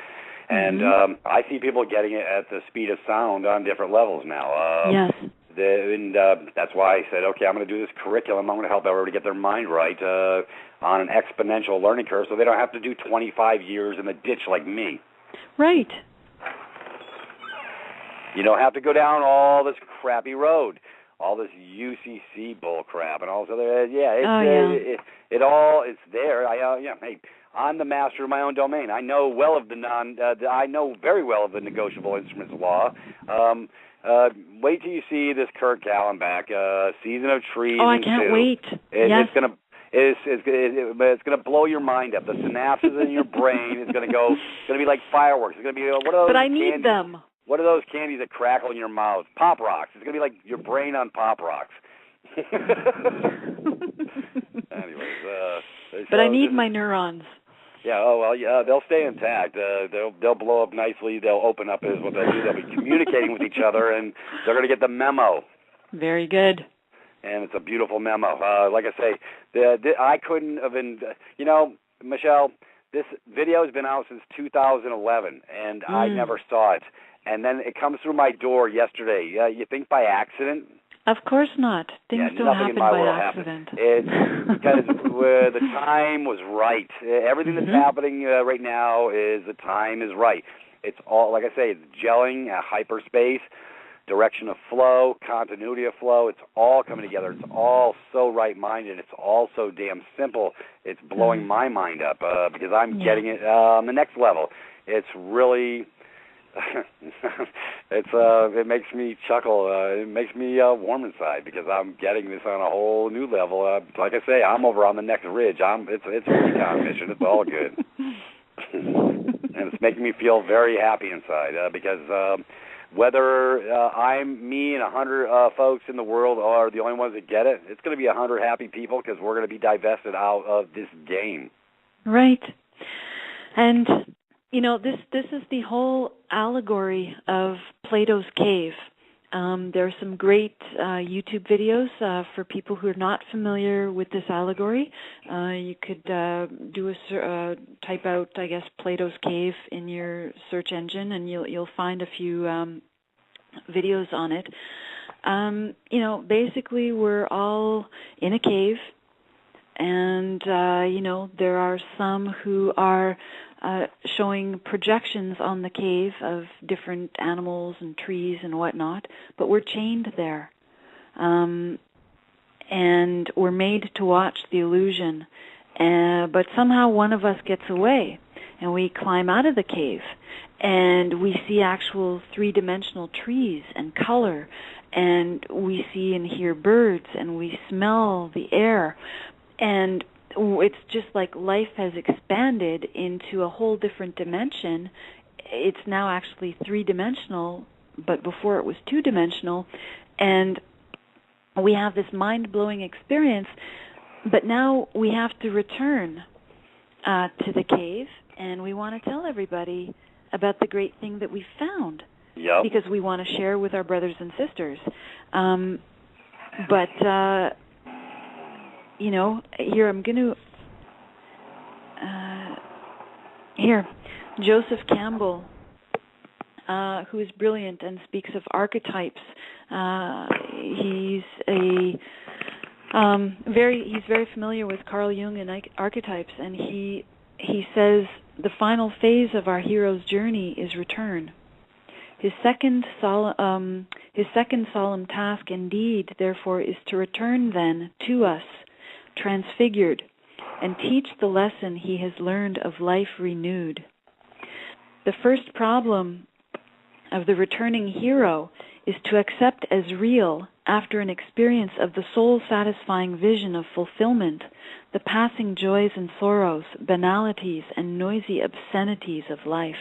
And I see people getting it at the speed of sound on different levels now. Yes. That's why I said, okay, I'm going to do this curriculum. I'm going to help everybody get their mind right on an exponential learning curve so they don't have to do 25 years in the ditch like me. Right. You don't have to go down all this crappy road, all this UCC bull crap, and all this other. It's there. Hey, I'm the master of my own domain. I know I know very well of the negotiable instruments law. Wait till you see this Kurt Kallenbach Season of Trees. Oh, I can't wait. Yes. It's gonna blow your mind up. The synapses in your brain is gonna go. It's gonna be like fireworks. It's gonna be what are those? But I need them. What are those candies that crackle in your mouth? Pop Rocks. It's going to be like your brain on Pop Rocks. Anyways. But I need my neurons. Yeah, they'll stay intact. They'll blow up nicely. They'll open up is what they'll do. They'll be communicating with each other, and they're going to get the memo. Very good. And it's a beautiful memo. Like I say, I couldn't have been, Michelle, this video has been out since 2011, and I never saw it. And then it comes through my door yesterday. You think by accident? Of course not. Things don't happen by accident. It's because the time was right. Everything that's happening right now is the time is right. It's all, like I say, it's gelling, hyperspace, direction of flow, continuity of flow. It's all coming together. It's all so right-minded. It's all so damn simple. It's blowing my mind up because I'm getting it on the next level. It's really... it makes me chuckle. It makes me warm inside because I'm getting this on a whole new level. Like I say, I'm over on the next ridge. It's a recon mission. It's all good, and it's making me feel very happy inside because whether me and 100 folks in the world are the only ones that get it, it's going to be 100 happy people because we're going to be divested out of this game. Right, and. This is the whole allegory of Plato's Cave. There are some great YouTube videos for people who are not familiar with this allegory. You could type out, I guess, Plato's Cave in your search engine, and you'll find a few videos on it. Basically, we're all in a cave, and there are some who are showing projections on the cave of different animals and trees and whatnot, but we're chained there. And we're made to watch the illusion. But somehow one of us gets away, and we climb out of the cave, and we see actual three-dimensional trees and color, and we see and hear birds, and we smell the air, and it's just like life has expanded into a whole different dimension. It's now actually three-dimensional, but before it was two-dimensional, and we have this mind-blowing experience, but now we have to return to the cave, and we want to tell everybody about the great thing that we found, because we want to share with our brothers and sisters. Here I'm going to... Joseph Campbell, who is brilliant and speaks of archetypes. He's very familiar with Carl Jung and archetypes, and he he says the final phase of our hero's journey is return. His second solemn task, indeed, therefore, is to return then to us, transfigured, and teach the lesson he has learned of life renewed. The first problem of the returning hero is to accept as real, after an experience of the soul-satisfying vision of fulfillment, the passing joys and sorrows, banalities and noisy obscenities of life.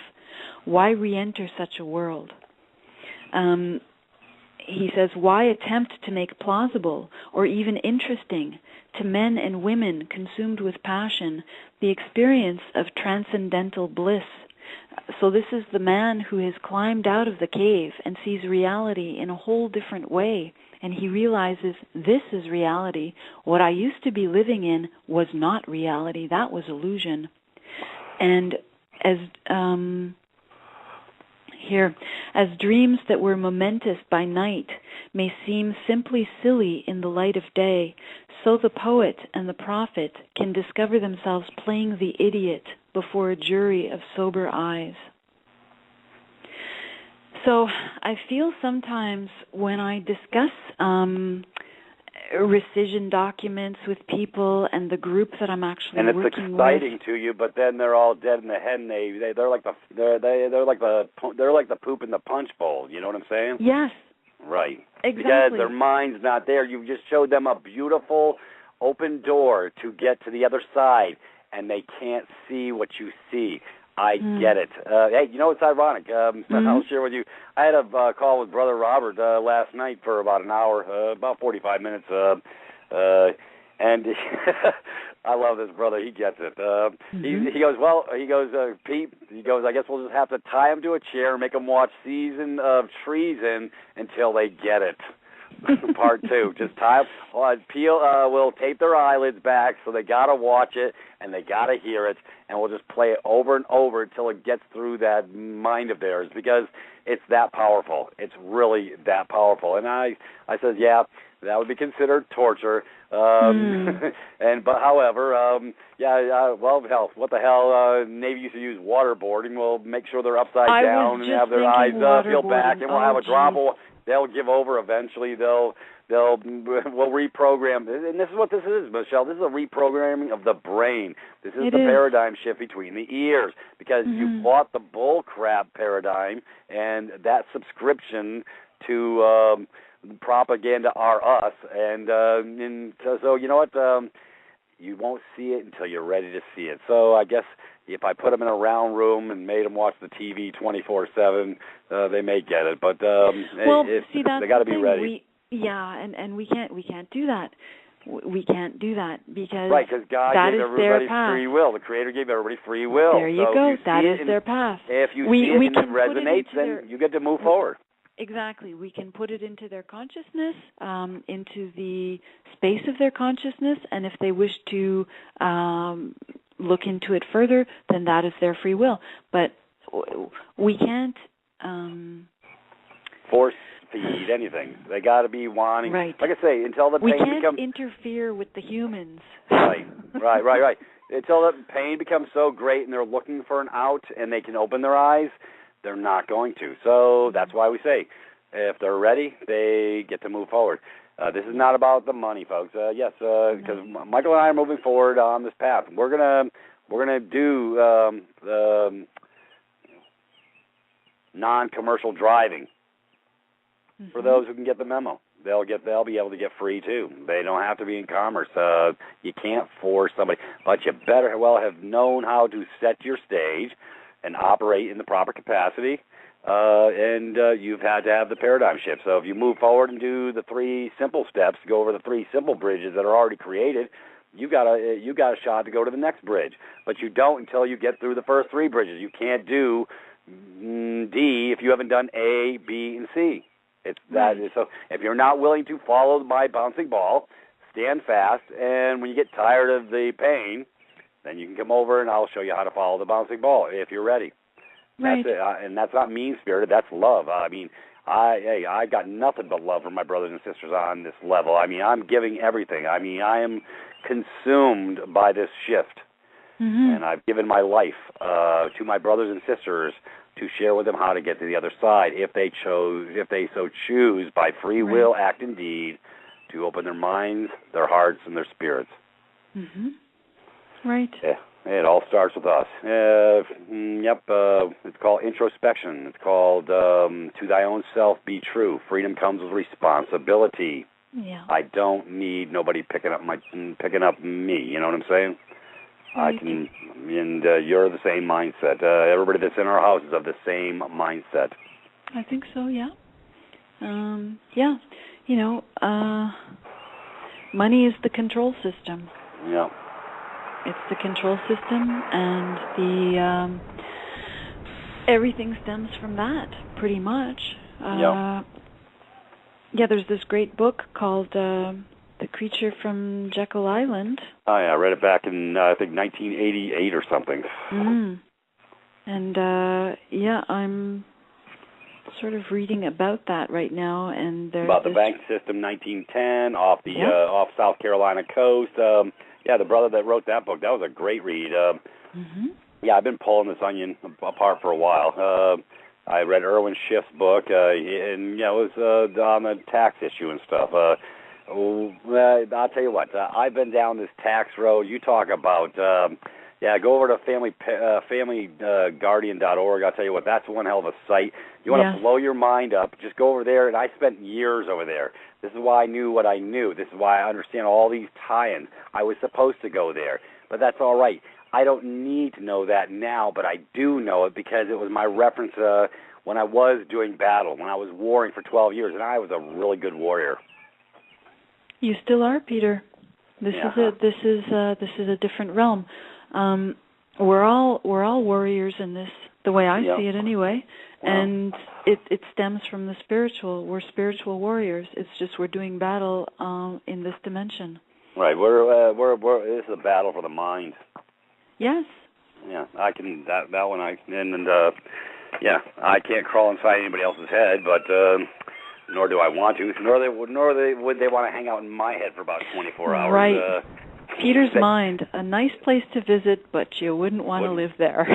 Why re-enter such a world? He says, why attempt to make plausible or even interesting to men and women consumed with passion the experience of transcendental bliss? So this is the man who has climbed out of the cave and sees reality in a whole different way, and he realizes this is reality. What I used to be living in was not reality. That was illusion. And as dreams that were momentous by night may seem simply silly in the light of day, so the poet and the prophet can discover themselves playing the idiot before a jury of sober eyes. So I feel sometimes when I discuss rescission documents with people and the group that I'm actually working with. And it's exciting to you, but then they're all dead in the head, and they're like the poop in the punch bowl. You know what I'm saying? Yes. Right. Exactly. Because their mind's not there. You've just showed them a beautiful open door to get to the other side, and they can't see what you see. I get it. Hey, you know, it's ironic. I'll share with you. I had a call with Brother Robert last night for about an hour, about 45 minutes, and I love this brother. He gets it. He goes, Pete, he goes, I guess we'll just have to tie him to a chair and make him watch Season of Treason until they get it. Part 2. Just tie we'll tape their eyelids back so they got to watch it and they got to hear it, and we'll just play it over and over until it gets through that mind of theirs, because it's that powerful. It's really that powerful. And I said, yeah, that would be considered torture. But however, well, hell, what the hell? Navy used to use waterboarding. We'll make sure they're upside down and have their eyes peeled back, and we'll have a drop of. They'll give over eventually. We'll reprogram. And this is what this is, Michelle. This is a reprogramming of the brain. This is the paradigm shift between the ears, because you bought the bull crap paradigm and that subscription to propaganda are us. And so you know what? You won't see it until you're ready to see it. So I guess if I put them in a round room and made them watch the TV 24/7, they may get it. But see, that's they got to be ready. And we can't do that. We can't do that because God gave everybody free will. The Creator gave everybody free will. There you go. That is their path. If you see it and it resonates, then you get to move forward. Exactly. We can put it into their consciousness, into the space of their consciousness, and if they wish to look into it further, then that is their free will. But we can't force feed anything. They got to be wanting. Right. Like I say, until the pain becomes... We can't interfere with the humans. Right. Until the pain becomes so great and they're looking for an out and they can open their eyes, they're not going to. So that's why we say, if they're ready, they get to move forward. This is not about the money, folks. Because Michael and I are moving forward on this path. We're gonna do non-commercial driving for those who can get the memo. They'll be able to get free too. They don't have to be in commerce. You can't force somebody, but you better well have known how to set your stage and operate in the proper capacity. And you've had to have the paradigm shift. So if you move forward and do the 3 simple steps, go over the 3 simple bridges that are already created, you got a shot to go to the next bridge. But you don't until you get through the first 3 bridges. You can't do D if you haven't done A, B, and C. So if you're not willing to follow my bouncing ball, stand fast, and when you get tired of the pain, then you can come over and I'll show you how to follow the bouncing ball if you're ready. Right. That's it. And that's not mean-spirited. That's love. I mean, I got nothing but love for my brothers and sisters on this level. I mean, I'm giving everything. I mean, I am consumed by this shift. And I've given my life to my brothers and sisters to share with them how to get to the other side if they so choose, by free will, act and deed, to open their minds, their hearts, and their spirits. Right. Yeah, it all starts with us. It's called introspection. It's called to thy own self be true. Freedom comes with responsibility. Yeah. I don't need nobody picking up me. You know what I'm saying? Right. I can, and you're the same mindset. Everybody that's in our house is of the same mindset. I think so. Yeah. Money is the control system. Yeah. It's the control system, and the everything stems from that, pretty much. There's this great book called The Creature from Jekyll Island. Oh, yeah, I read it back in, I think, 1988 or something. And, I'm sort of reading about that right now. And there's about the bank system, 1910, off South Carolina coast. The brother that wrote that book, that was a great read. Yeah, I've been pulling this onion apart for a while. I read Irwin Schiff's book, and it was on the tax issue and stuff. I'll tell you what, I've been down this tax road. You talk about, go over to familyguardian.org. I'll tell you what, that's one hell of a site. You want to blow your mind up, just go over there, and I spent years over there. This is why I knew what I knew. This is why I understand all these tie-ins. I was supposed to go there, but that's all right. I don't need to know that now, but I do know it because it was my reference when I was doing battle, when I was warring for 12 years, and I was a really good warrior. You still are, Peter. This is a different realm. We're all warriors in this, the way I see it anyway. And it stems from the spiritual. We're spiritual warriors. It's just we're doing battle in this dimension. Right. This is a battle for the mind. Yes. Yeah, I can that one. I can't crawl inside anybody else's head, but nor do I want to. Nor would they want to hang out in my head for about 24 hours. Right. Peter's mind, a nice place to visit, but you wouldn't want to live there.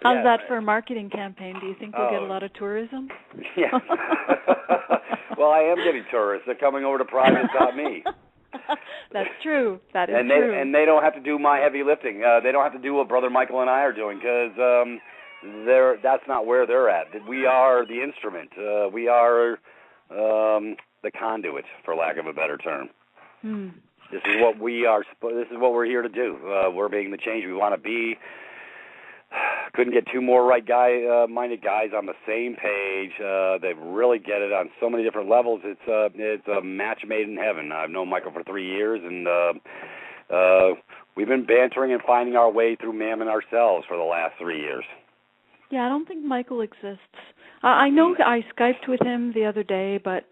How's that for a marketing campaign? Do you think we'll get a lot of tourism? Yeah. Well, I am getting tourists. They're coming over to Privatis.Me. That's true. That is true. And they don't have to do my heavy lifting. They don't have to do what Brother Michael and I are doing because that's not where they're at. We are the instrument. We are the conduit, for lack of a better term. This is what we are. This is what we're here to do. We're being the change we want to be. Couldn't get two more right-minded guys on the same page. They really get it on so many different levels. It's a match made in heaven. I've known Michael for 3 years, and we've been bantering and finding our way through Mammon ourselves for the last 3 years. Yeah, I don't think Michael exists. I know I Skyped with him the other day, but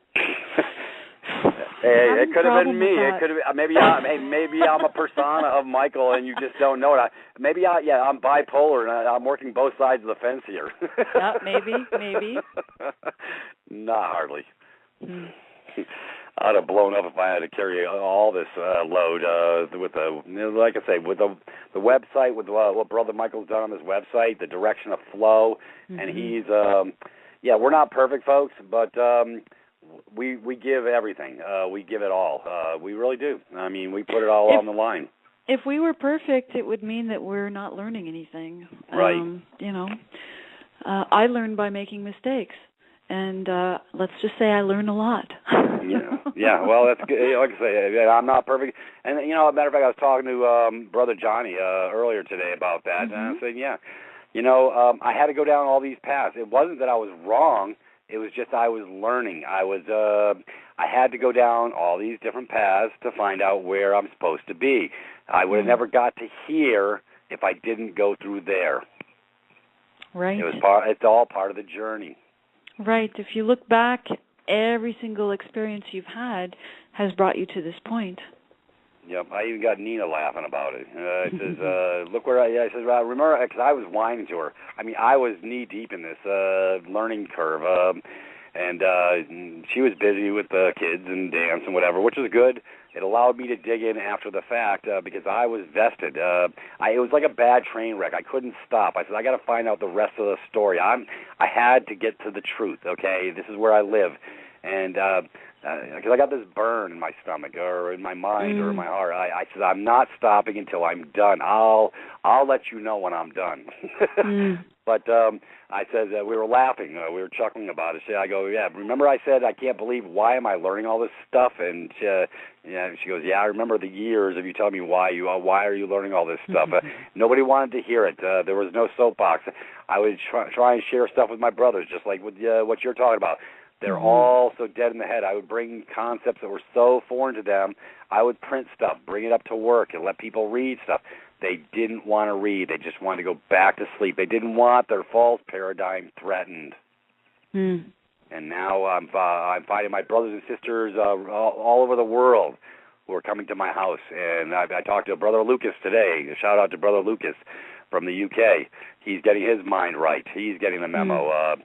hey, it could have been me. It could have maybe I'm a persona of Michael, and you just don't know it. I'm bipolar, and I'm working both sides of the fence here. Yeah, maybe. Not hardly. I'd have blown up if I had to carry all this load with like I say, with the website, with what Brother Michael's done on his website, the direction of flow, and he's we're not perfect, folks, but we give everything. We give it all. We really do. I mean, we put it all on the line. If we were perfect, it would mean that we're not learning anything. Right. I learn by making mistakes. And let's just say I learn a lot. Yeah. Well, that's good. Like I say, I'm not perfect. And, as a matter of fact, I was talking to Brother Johnny earlier today about that. And I said, I had to go down all these paths. It wasn't that I was wrong. It was just I was learning. I had to go down all these different paths to find out where I'm supposed to be. I would have never got to here if I didn't go through there. Right. It's all part of the journey. Right. If you look back, every single experience you've had has brought you to this point. Yep. I even got Nina laughing about it. It says, look where I says, remember, because I was whining to her. I mean, I was knee deep in this learning curve. And she was busy with the kids and dance and whatever, which was good. It allowed me to dig in after the fact because I was vested. It was like a bad train wreck. I couldn't stop. I said, I got to find out the rest of the story. I had to get to the truth, okay? This is where I live. And because I got this burn in my stomach or in my mind or in my heart, I said, I'm not stopping until I'm done. I'll let you know when I'm done. But I said we were laughing, we were chuckling about it. I go, yeah. Remember I said I can't believe why am I learning all this stuff? And she goes, yeah. I remember the years of you telling me why are you learning all this stuff? Nobody wanted to hear it. There was no soapbox. I would try and share stuff with my brothers, just like with what you're talking about. They're all so dead in the head. I would bring concepts that were so foreign to them. I would print stuff, bring it up to work, and let people read stuff. They didn't want to read. They just wanted to go back to sleep. They didn't want their false paradigm threatened. And now I'm finding my brothers and sisters all over the world who are coming to my house. And I talked to Brother Lucas today. A shout out to Brother Lucas from the UK. He's getting his mind right. He's getting the memo.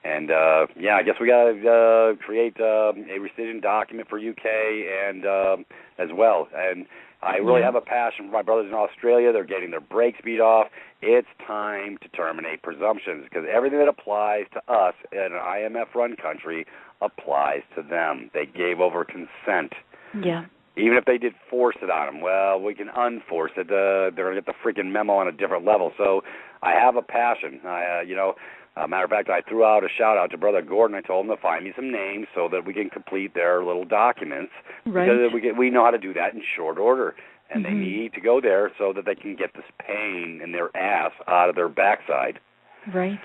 I guess we got to create a rescission document for UK and as well. And I really have a passion for my brothers in Australia. They're getting their brakes beat off. It's time to terminate presumptions because everything that applies to us in an IMF-run country applies to them. They gave over consent. Yeah. Even if they did force it on them, well, we can unforce it. They're going to get the freaking memo on a different level. So I have a passion. Matter of fact, I threw out a shout-out to Brother Gordon. I told him to find me some names so that we can complete their little documents. Right. Because we know how to do that in short order. And they need to go there so that they can get this pain in their ass out of their backside. Right.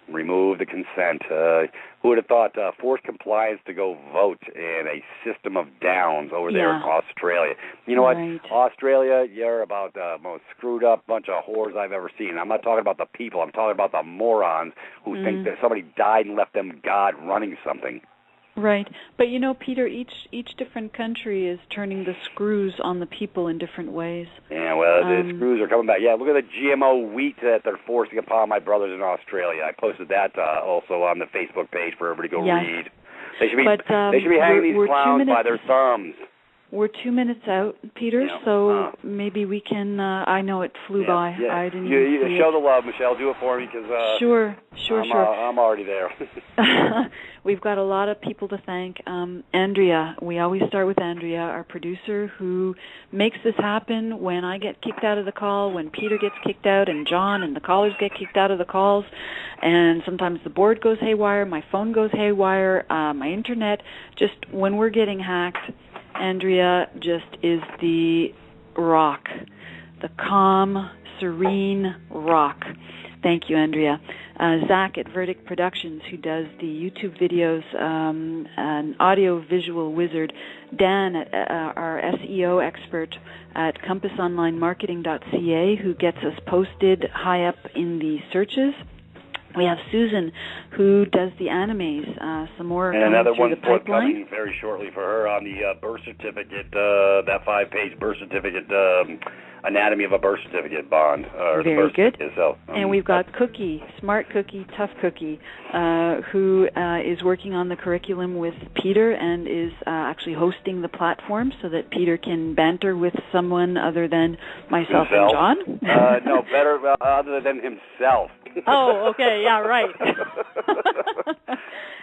Remove the consent. Who would have thought forced compliance to go vote in a system of downs over there in Australia? You know what? Australia, you're about the most screwed up bunch of whores I've ever seen. I'm not talking about the people. I'm talking about the morons who think that somebody died and left them God running something. Right. But, Peter, each different country is turning the screws on the people in different ways. Yeah, well, the screws are coming back. Yeah, look at the GMO wheat that they're forcing upon my brothers in Australia. I posted that also on the Facebook page for everybody to go read. They should be hanging these clowns by their thumbs. We're 2 minutes out, Peter, so maybe we can, I know it flew by. I didn't even see show the love, Michelle. Do it for me because Sure. I'm already there. We've got a lot of people to thank. Andrea, we always start with Andrea, our producer, who makes this happen when I get kicked out of the call, when Peter gets kicked out, and John and the callers get kicked out of the calls. And sometimes the board goes haywire, my phone goes haywire, my internet. Just when we're getting hacked, Andrea just is the rock, the calm, serene rock. Thank you, Andrea. Zach at Verdict Productions, who does the YouTube videos, an audio-visual wizard. Dan, our SEO expert at compassonlinemarketing.ca, who gets us posted high up in the searches. We have Susan, who does the animes. Some more and another one forthcoming very shortly for her on the birth certificate, that 5-page birth certificate, anatomy of a birth certificate bond. Very good. Itself. And we've got Cookie, Smart Cookie, Tough Cookie, who is working on the curriculum with Peter and is actually hosting the platform so that Peter can banter with someone other than myself and John. No, better other than himself. Oh, okay, yeah, right.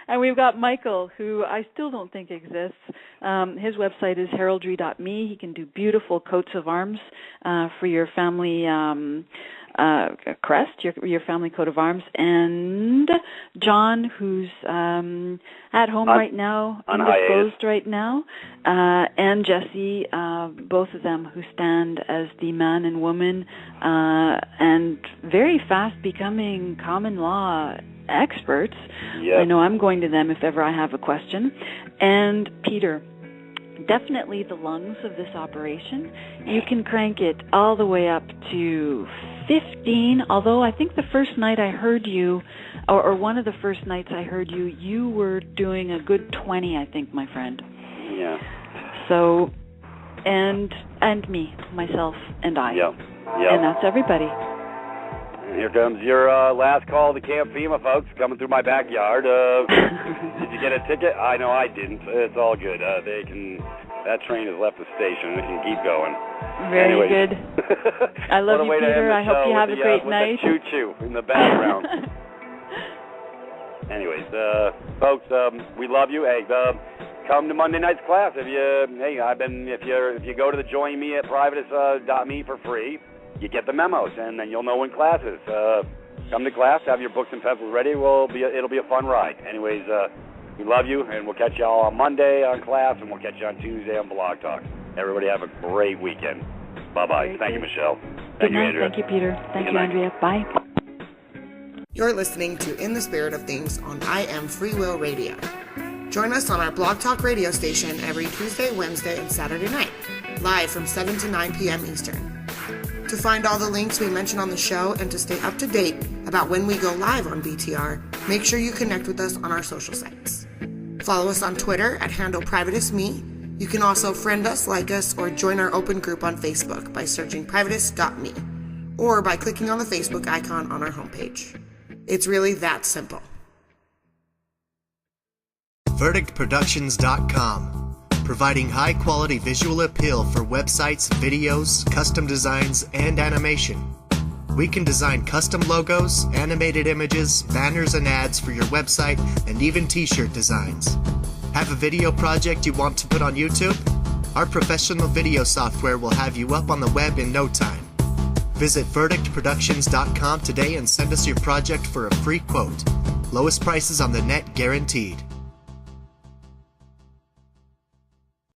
And we've got Michael, who I still don't think exists. His website is heraldry.me. He can do beautiful coats of arms for your family crest, your family coat of arms. And John, who's at home right now, undisclosed right now, and Jesse, both of them who stand as the man and woman and very fast becoming common law experts. Yep. I know I'm going to them if ever I have a question. And Peter, definitely the lungs of this operation. You can crank it all the way up to 15, although I think the first night I heard you, or one of the first nights I heard you, you were doing a good 20, I think, my friend. Yeah. So, and me, myself, and I. Yep. Yep. And that's everybody. Here comes your last call to Camp FEMA, folks, coming through my backyard. Did you get a ticket? I know I didn't. It's all good. That train has left the station. It can keep going. Very good. I love you, Peter. I hope you have a great night. With the choo-choo in the background. Anyways, folks, we love you. Hey, come to Monday night's class. If you go to the Join Me at Privatis.Me for free, you get the memos, and then you'll know when class is. Come to class, have your books and pencils ready. It'll be a fun ride. Anyways, we love you, and we'll catch you all on Monday on class, and we'll catch you on Tuesday on Blog Talk. Everybody have a great weekend. Bye-bye. Thank you, Michelle. Thank you, Andrea. Thank you, Peter. Thank you, Andrea. Bye. You're listening to In the Spirit of Things on I Am Free Will Radio. Join us on our Blog Talk radio station every Tuesday, Wednesday, and Saturday night, live from 7 to 9 p.m. Eastern. To find all the links we mention on the show and to stay up to date about when we go live on BTR, make sure you connect with us on our social sites. Follow us on Twitter at handle Privatis.Me. You can also friend us, like us, or join our open group on Facebook by searching Privatis.Me or by clicking on the Facebook icon on our homepage. It's really that simple. VerdictProductions.com, providing high-quality visual appeal for websites, videos, custom designs, and animation. We can design custom logos, animated images, banners and ads for your website, and even t-shirt designs. Have a video project you want to put on YouTube? Our professional video software will have you up on the web in no time. Visit VerdictProductions.com today and send us your project for a free quote. Lowest prices on the net guaranteed.